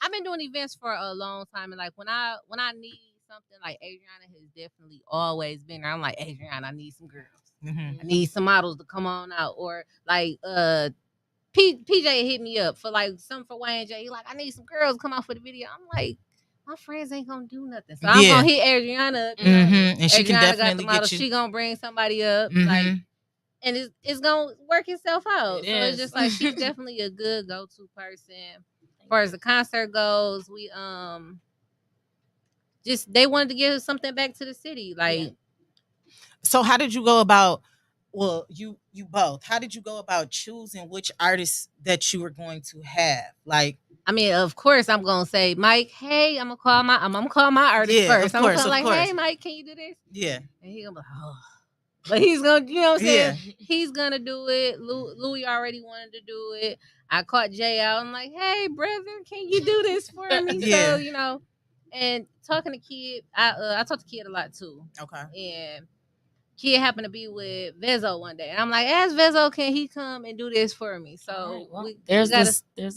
S5: I've been doing events for a long time. And like when I need something, like Adriana has definitely always been there. I'm like, Adriana, I need some girls.
S1: Mm-hmm.
S5: I need some models to come on out. Or like PJ hit me up for like something for YNJ. He like, I need some girls to come out for the video. I'm like, my friends ain't gonna do nothing. So I'm gonna hit Adriana up.
S1: And she
S5: Adriana
S1: can definitely
S5: got the
S1: get you.
S5: She gonna bring somebody up. Like, and it's gonna work itself out. It's just like she's definitely a good go-to person. As far as the concert goes, we they wanted to give something back to the city. Like,
S1: so how did you go about? Well, you both. How did you go about choosing which artists that you were going to have? Like,
S5: I mean, of course, I'm gonna say, Mike. Hey, I'm gonna call my artist first.
S1: I'm gonna
S5: like, hey, Mike, can you do this?
S1: Yeah.
S5: And he gonna be like, oh. But he's gonna, you know what I'm saying? Yeah. He's gonna do it. Louis already wanted to do it. I caught Jay out. I'm like, hey, brother, can you do this for me? So, And talking to Kid, I talk to Kid a lot too.
S1: Okay.
S5: And Kid happened to be with Vezo one day, and I'm like, ask Vezo, can he come and do this for me? So
S2: right, well,
S5: there's
S2: a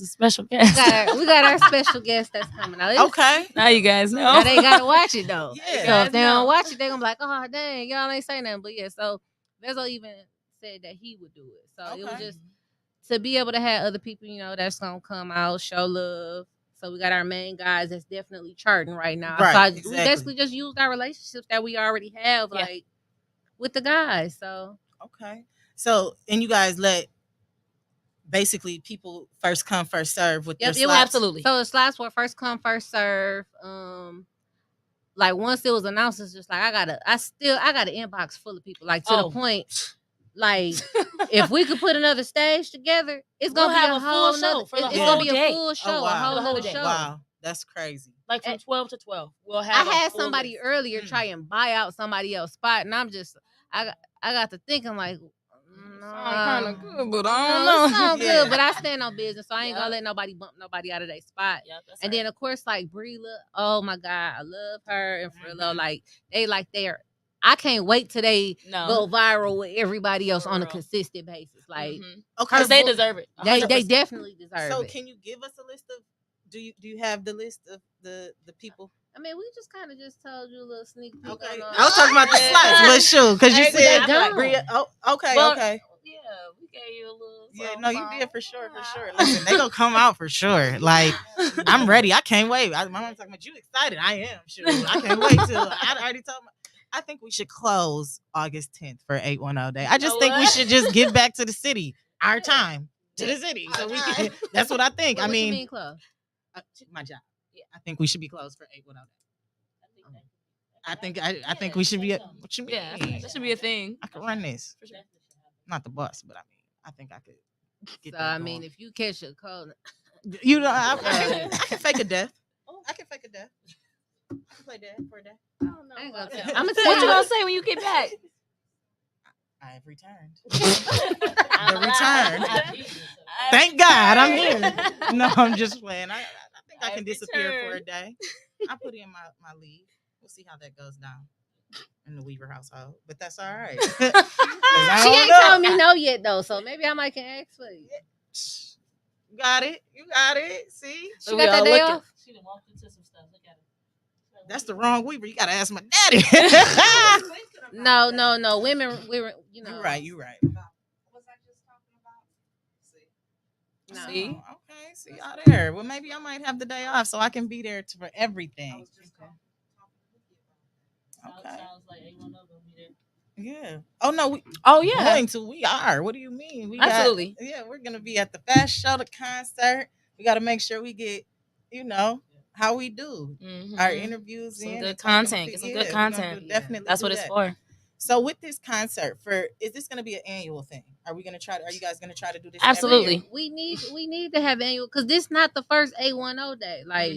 S2: special guest.
S5: We got our special guest that's coming out.
S1: Okay.
S2: Now you guys know.
S5: Now they gotta watch it though.
S1: Yeah.
S5: So if they don't watch it, they're gonna be like, oh dang, y'all ain't saying nothing. But yeah, so Vezo even said that he would do it. So it was just to be able to have other people, that's gonna come out, show love. So we got our main guys that's definitely charting right now.
S1: Right,
S5: So we basically just used our relationships that we already have, like with the guys. So
S1: okay. So and you guys let basically people first come first serve with their slots?
S2: Absolutely.
S5: So the slots were first come first serve. Like once it was announced, it's just like I got an inbox full of people, like to the point. Like, if we could put another stage together, it's gonna be a full show. It's gonna be a full show, a whole nother show.
S1: Wow, that's crazy.
S2: Like from 12 to 12, we'll have.
S5: I had somebody earlier try and buy out somebody else's spot, and I'm just, I got to thinking like,
S2: kind of good, but
S5: I don't know. It sounds good, but I stand on business, so I ain't gonna let nobody bump nobody out of their spot. And then of course, like Bree, oh my God, I love her, and Frillo, like they're. I can't wait till they go viral with everybody else on a consistent basis. Like,
S2: okay, they deserve it.
S5: They definitely deserve it.
S1: So, can you give us a list of? Do you have the list of the people?
S5: I mean, we just kind of just told you a little sneak peek.
S1: Okay, I was talking about the slides, but sure, because you said, okay.
S2: Yeah, we gave you a little.
S1: Yeah, no, you did for sure. Listen, they gonna come out for sure. Like, I'm ready. I can't wait. My mom's talking about you excited. I am sure. I can't wait till I already told my. I think we should close August 10th for 810 Day. I just think we should just give back to the city, our time to the city. So we can, that's what I think.
S5: What
S1: I mean,
S5: you mean close?
S1: My job. Yeah, I think we should be closed for 810 Day. I think we should be. What you mean?
S2: Yeah, that should be a thing.
S1: I could run this. Not the bus, but I mean, I think I could. Get
S5: so I mean, if you catch a cold,
S1: you know, I can fake a death. I can fake a death. I can play dead for a day.
S4: I don't know.
S5: I'm gonna tell
S2: what you gonna say when you get back?
S1: I have returned. The return. Thank God I'm here. No, I'm just playing. I think I can disappear for a day. I put in my leave. We'll see how that goes down in the Weaver household, but that's all right.
S5: She ain't told me no yet though, so maybe I might can ask for you.
S1: You got it. See,
S5: she got that day off.
S2: She done walked into some stuff. Look at her.
S1: That's the wrong Weaver. You gotta ask my daddy.
S5: No. Women, you know.
S1: You right. What was I just talking about? See? Okay. See y'all there. Well, maybe I might have the day off so I can be there for everything. Okay.
S2: Sounds like A1O gonna be there.
S1: Yeah. Oh no. We are. What do you mean?
S2: Absolutely.
S1: We're gonna be at the fashion show, the concert. We got to make sure we get, how we do our interviews,
S2: some good content. Get some good content.
S1: Definitely,
S2: that's what it's for.
S1: So with this concert, is this going to be an annual thing? Are you guys going to try to do this?
S2: Absolutely.
S5: We need to have annual because this is not the first 810 day. Like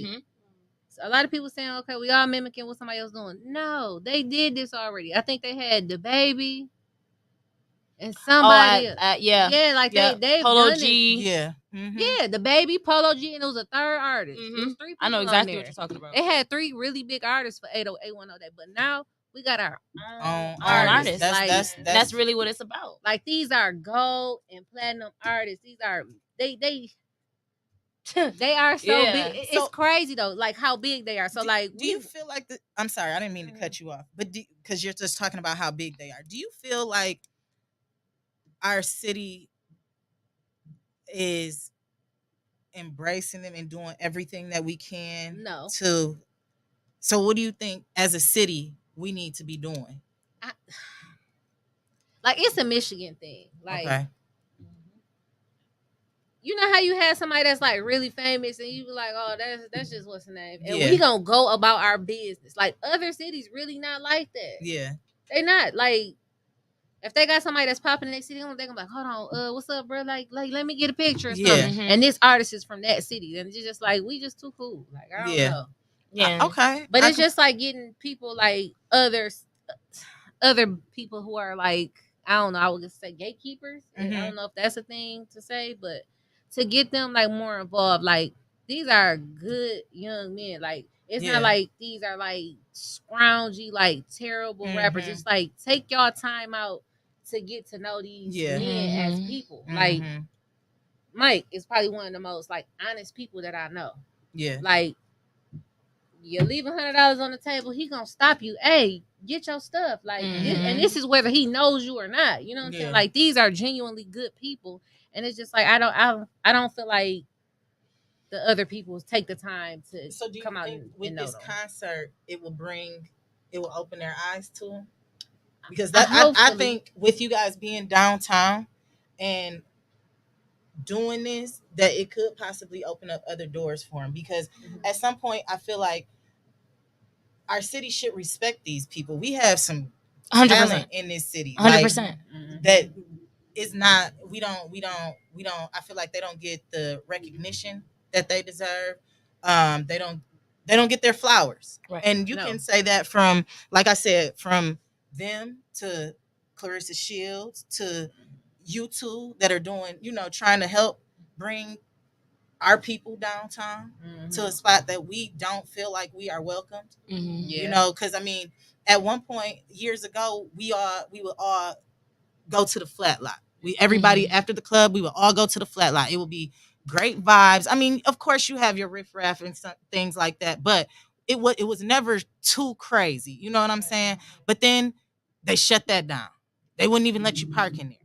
S5: a lot of people saying, okay, we all mimicking what somebody else doing. No, they did this already. I think they had the baby. And somebody, they
S2: Polo G,
S5: yeah, the baby Polo G, and it was a third artist. It was 3 people
S2: I know exactly what you're talking about.
S5: They had 3 really big artists for 810 day, but now we got our own
S2: artists.
S5: That's
S2: really what it's about.
S5: Like these are gold and platinum artists. These are they are so big. It's crazy though, like how big they are. So
S1: do you feel like I'm sorry, I didn't mean to cut you off, but because you're just talking about how big they are, do you feel like our city is embracing them and doing everything that we can so what do you think as a city we need to be doing?
S5: It's a Michigan thing. You know how you had somebody that's like really famous and you be like, oh, that's just what's the name, and we gonna go about our business. Like other cities really not like that.
S1: Yeah,
S5: they not like. If they got somebody that's popping in their city, they're gonna be like, hold on, what's up, bro? Like, let me get a picture or something. And this artist is from that city. And it's just like, we just too cool. Like, I don't know.
S2: Yeah.
S1: Okay.
S5: But it's just like getting people like other people who are like, I don't know, I would just say gatekeepers. I don't know if that's a thing to say, but to get them like more involved, like these are good young men. Like it's not like these are like scroungy, like terrible rappers. It's like take y'all time out to get to know these men as people. Like Mike is probably one of the most like honest people that I know. Yeah. Like you leave $100 on the table, he gonna stop you. Hey, get your stuff. Like and this is whether he knows you or not. You know what I'm saying? Like these are genuinely good people. And it's just like I don't feel like the other people take the time to come out and with this
S1: concert it will open their eyes to them? Because I think with you guys being downtown and doing this, that it could possibly open up other doors for them. Because at some point, I feel like our city should respect these people. We have some 100%. Talent in this city, 100%. Like, that is not. We don't. I feel like they don't get the recognition that they deserve. They don't get their flowers. Right. And you can say that from, like I said, from them to Clarissa Shields to you two that are doing, trying to help bring our people downtown to a spot that we don't feel like we are welcomed. Because I mean, at one point years ago, we would all go to the flat lot. Everybody after the club, we would all go to the flat lot. It would be great vibes. I mean, of course, you have your riffraff and some things like that, but it was never too crazy. You know what I'm saying? But then they shut that down. They wouldn't even let you park in there.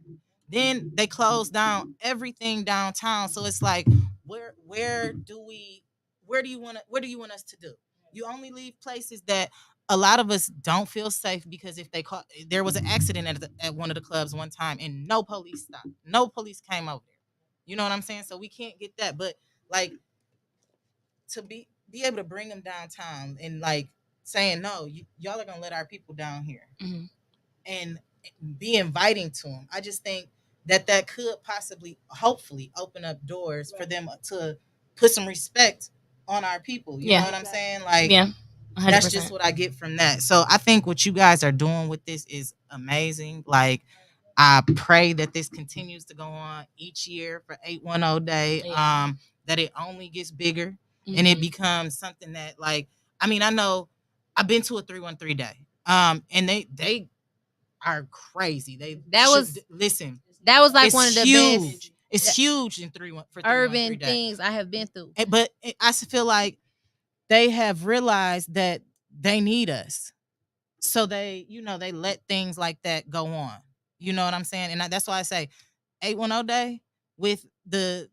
S1: Then they closed down everything downtown. So it's like, where do you want us to do? You only leave places that a lot of us don't feel safe, because if there was an accident at one of the clubs one time and no police stopped. No police came over there. You know what I'm saying? So we can't get that. But like, to be able to bring them downtown and like saying, no, y'all are going to let our people down here and be inviting to them. I just think that could possibly, hopefully, open up doors for them to put some respect on our people. You know what I'm saying? Like, 100%. That's just what I get from that. So I think what you guys are doing with this is amazing. Like, I pray that this continues to go on each year for 810 Day, that it only gets bigger and it becomes something that, like, I mean, I know I've been to a 313 Day, and they are crazy. That was like one of the best. It's huge in
S5: urban things I have been through.
S1: But I feel like they have realized that they need us, so they let things like that go on. You know what I'm saying? And that's why I say 810 Day with the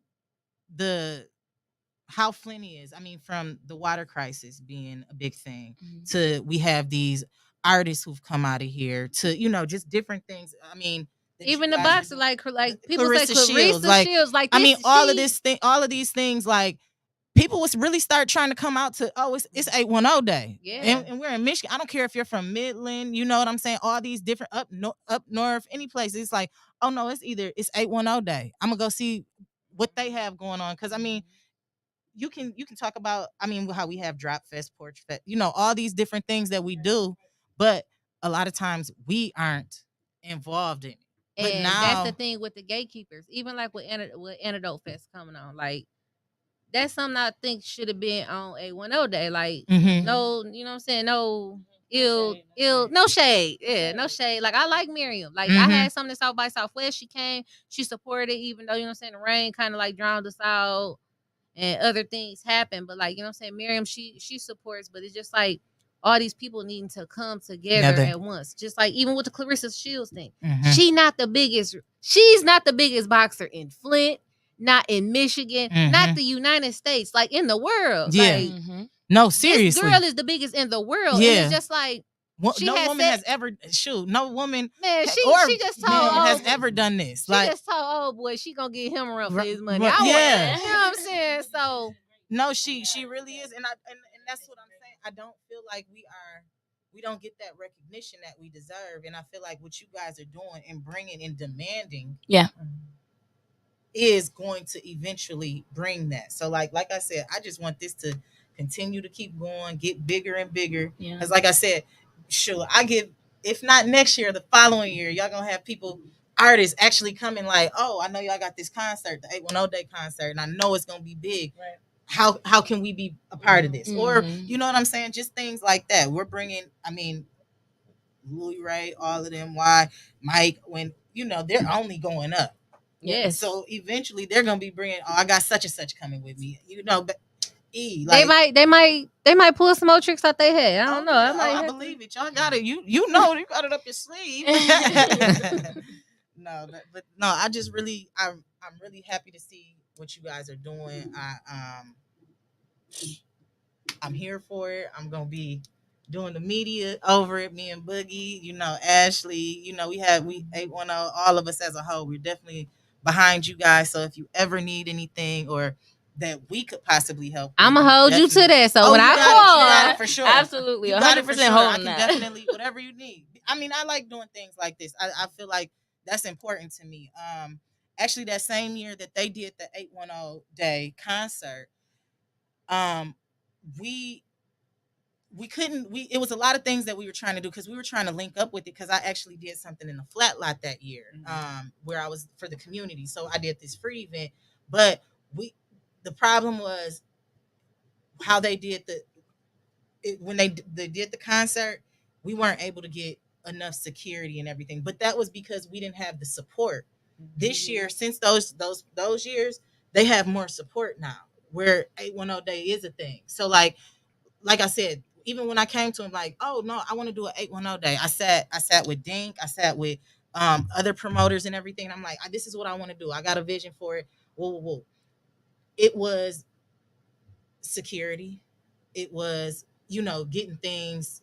S1: how Flinty is. I mean, from the water crisis being a big thing to we have these artists who've come out of here to, just different things. I mean,
S5: even the boxer, like people
S1: Clarissa
S5: say Clarissa Shields, like
S1: I mean, all of these things, like, people was really start trying to come out to, it's 810 Day. Yeah. And we're in Michigan. I don't care if you're from Midland, you know what I'm saying? All these different up north, any place. It's like, oh no, it's 810 Day. I'm gonna go see what they have going on. Cause I mean, you can talk about, I mean, how we have Drop Fest, Porch Fest, all these different things that we do, but a lot of times we aren't involved in it. But
S5: and
S1: now,
S5: that's the thing with the gatekeepers. Even like with Antidote Fest coming on, like, that's something I think should have been on 810 Day. Like, no, you know what I'm saying? No no shade. Yeah, no shade. Like, I like Miriam. Like, I had something at South by Southwest. She came, she supported, even though, you know what I'm saying, the rain kind of like drowned us out and other things happened. But like, you know what I'm saying, Miriam, she supports, but it's just like all these people needing to come together at once. Just like even with the Clarissa Shields thing. She's not the biggest boxer in Flint, not in Michigan, not the United States, like in the world. Yeah. Like,
S1: no, seriously.
S5: This girl is the biggest in the world. Yeah. And it's just like,
S1: no woman
S5: man, she just told
S1: has ever done this.
S5: She just told old boy she gonna get him a run for his money. You know what I'm saying? So
S1: no, she really is, and that's what I'm saying. I don't feel like we don't get that recognition that we deserve, and I feel like what you guys are doing and bringing and demanding, is going to eventually bring that. So like I said, I just want this to continue to keep going, get bigger and bigger. Because like I said, sure, if not next year, the following year, y'all gonna have artists actually coming like, oh, I know y'all got this concert, the 810 Day concert, and I know it's gonna be big. Right. how can we be a part of this? Or you know what I'm saying? Just things like that. We're bringing, I mean, Louis Ray, all of them, why Mike, when they're only going up.
S2: Yes.
S1: So eventually they're gonna be bringing. Oh, I got such and such coming with me. But
S5: they might pull some more tricks out their head. I don't know.
S1: I believe it. Y'all got it. You got it up your sleeve. No, but no. I just really, I'm really happy to see what you guys are doing. I'm here for it. I'm gonna be doing the media over it. Me and Boogie, Ashley, we 810, all of us as a whole. We're definitely behind you guys. So if you ever need anything or that we could possibly help,
S5: I'm gonna hold you to that. So when I
S1: call, for sure,
S2: absolutely, 100% holding that.
S1: Definitely, whatever you need. I mean, I like doing things like this. I feel like that's important to me. Actually, that same year that they did the 810 Day concert, we couldn't, it was a lot of things that we were trying to do because we were trying to link up with it, because I actually did something in the flat lot that year, where I was for the community. So I did this free event, but the problem was how they did when they did the concert, we weren't able to get enough security and everything, but that was because we didn't have the support. This year, since those years, they have more support now, where 810 Day is a thing. So like I said, even when I came to him, like, oh no, I want to do an 810 Day. I sat with Dink, I sat with other promoters and everything. And I'm like, this is what I want to do. I got a vision for it. Whoa. It was security. It was, getting things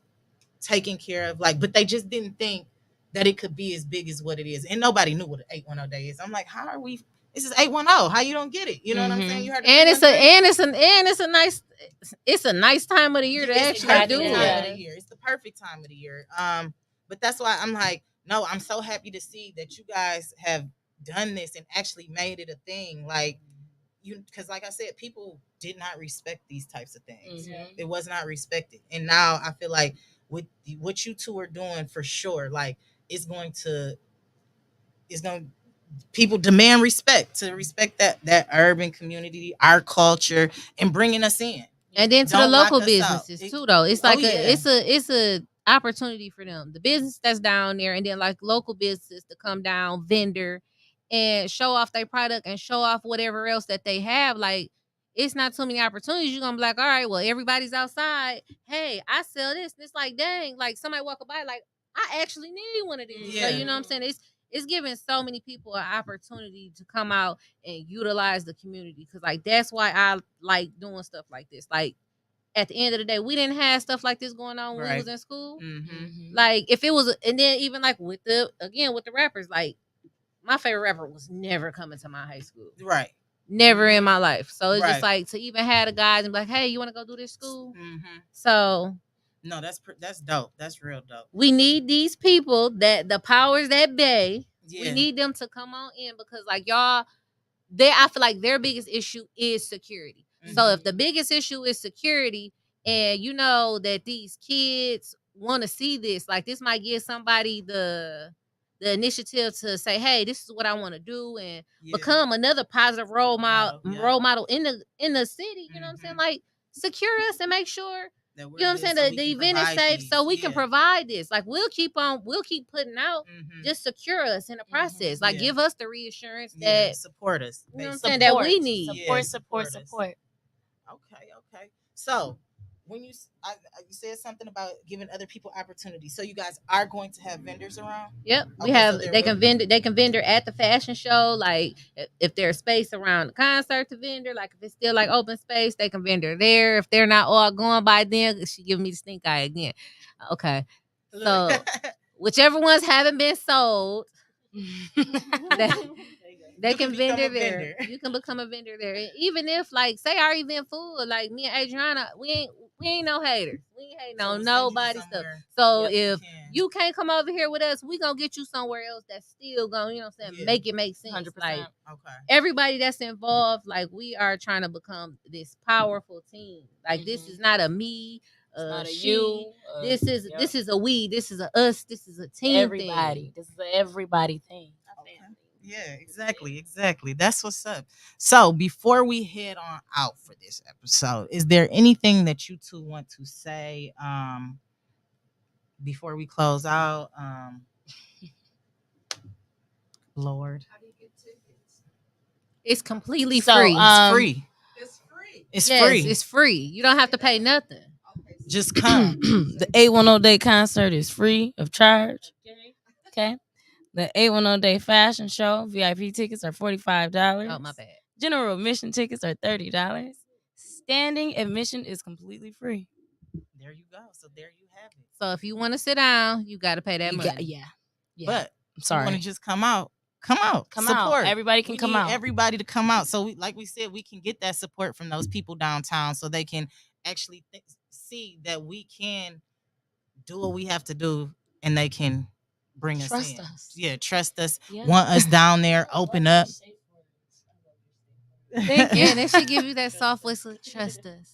S1: taken care of. Like, but they just didn't think that it could be as big as what it is. And nobody knew what an 810 Day is. I'm like, how are we? This is 810. How you don't get it? You know what I'm saying? You heard
S5: it's a nice time of the year to actually do it.
S1: It's the perfect time of the year. But that's why I'm like, no, I'm so happy to see that you guys have done this and actually made it a thing. Like, because like I said, people did not respect these types of things. It was not respected. And now I feel like with what you two are doing, for sure, like it's going people demand respect that urban community, our culture, and bringing us in.
S5: And then to the local businesses too, though. It's like it's a opportunity for them. The business that's down there, and then like local businesses to come down, vendor, and show off their product and show off whatever else that they have. Like, it's not too many opportunities. You're gonna be like, all right, well, everybody's outside. Hey, I sell this. And it's like, dang, like somebody walk by, like, I actually need one of these. Yeah. So you know what I'm saying? It's giving so many people an opportunity to come out and utilize the community. Cause like that's why I like doing stuff like this. Like at the end of the day, we didn't have stuff like this going on when we was in school. Like if it was, and then even like with the rappers, like my favorite rapper was never coming to my high school.
S1: Right.
S5: Never in my life. So it's just like to even have the guys and be like, hey, you want to go do this school? So
S1: no, that's dope. That's real dope.
S5: We need these people, that the powers that be. We need them to come on in, because like y'all, I feel like their biggest issue is security. So if the biggest issue is security, and you know that these kids want to see this, like this might give somebody the initiative to say, hey, this is what I want to do, and become another positive role model in the city. You know what I'm saying? Like, secure us and make sure, you know what I'm saying, the event is safe, so we can provide this. Like, we'll keep putting out, just secure us in the process. Like, give us the reassurance that
S1: support us.
S5: You know what I'm saying, that we need.
S2: Support.
S1: Okay. So when you said something about giving other people opportunities, so you guys are going to have vendors around?
S5: Yep, we have. So they can vendor at the fashion show. Like if there's space around the concert to vendor, like if it's still like open space, they can vendor there. If they're not all going by then, she giving me the stink eye again. Okay, so whichever ones haven't been sold, they can vendor there. You can become a vendor there. And even if, like, say our event full, like me and Adriana, we ain't no haters. We ain't hating on nobody's stuff. So if you can't come over here with us, we gonna get you somewhere else that's still gonna, you know what I'm saying, make it make sense. 100%. Like, everybody that's involved, like, we are trying to become this powerful team. Like, this is not a me,
S2: not a
S5: she,
S2: you.
S5: This is a we. This is a us. This is a team.
S2: Everybody.
S5: Thing.
S2: This is an everybody thing.
S1: Yeah, exactly. That's what's up. So before we head on out for this episode, is there anything that you two want to say before we close out? Lord.
S5: It's completely
S2: So,
S5: free.
S1: It's free. It's
S5: yes,
S1: free.
S5: it's free. You don't have to pay nothing.
S1: Just come.
S2: The 810 Day concert is free of charge. Okay. The 810 Day fashion show VIP tickets are $45.
S5: Oh, my bad.
S2: General admission tickets are $30. Standing admission is completely free.
S1: There you go. So there you have it.
S5: So if you want to sit down, you got to pay that money.
S2: Yeah.
S1: But
S2: I'm sorry.
S1: you want to just come out. Come out.
S2: Come
S1: support.
S2: out. Everybody can
S1: we
S2: come
S1: need
S2: out.
S1: Everybody to come out. So like we said, we can get that support from those people downtown so they can actually see that we can do what we have to do and they can bring us
S2: Trust
S1: in.
S2: us.
S1: Yeah, trust us.
S2: Yeah.
S1: Want us down there, open up.
S2: Thank you.
S5: Yeah, they should give you that soft whistle. Trust us.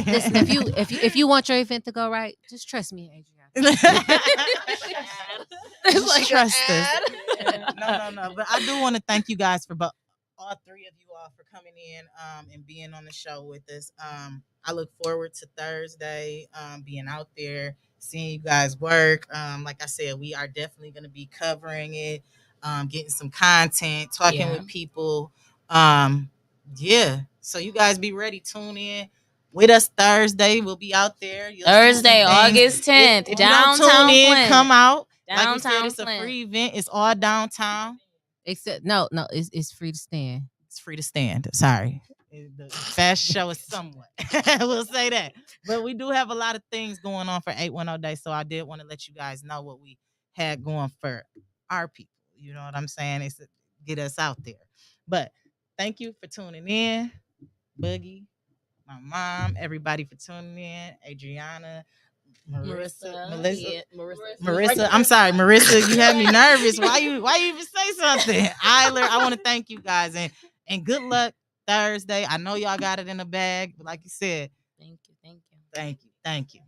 S5: Listen, if you want your event to go right, just trust me, Adriana.
S1: It's like trust us. No. But I do want to thank you guys for all three of you all for coming in and being on the show with us. I look forward to Thursday being out there, seeing you guys work. Like I said, we are definitely going to be covering it, getting some content, talking with people. Yeah. So you guys be ready. Tune in with us Thursday. We'll be out there.
S2: Thursday, August 10th,
S1: if
S2: downtown
S1: you
S2: Flint.
S1: come out.
S2: Downtown
S1: Like we said, it's
S2: Flint.
S1: a free event. It's all downtown.
S5: Except it's free to stand.
S1: It's free to stand. Sorry. The fashion show is somewhat. We'll say that. But we do have a lot of things going on for 810 Day. So I did want to let you guys know what we had going for our people. You know what I'm saying? It's to get us out there. But thank you for tuning in. Boogie, my mom, everybody for tuning in. Adriana, Marissa. I'm sorry, Marissa. You had me nervous. Why you even say something? Eiler, I want to thank you guys and good luck Thursday. I know y'all got it in the bag, but like you said,
S2: Thank you.
S1: Thank you.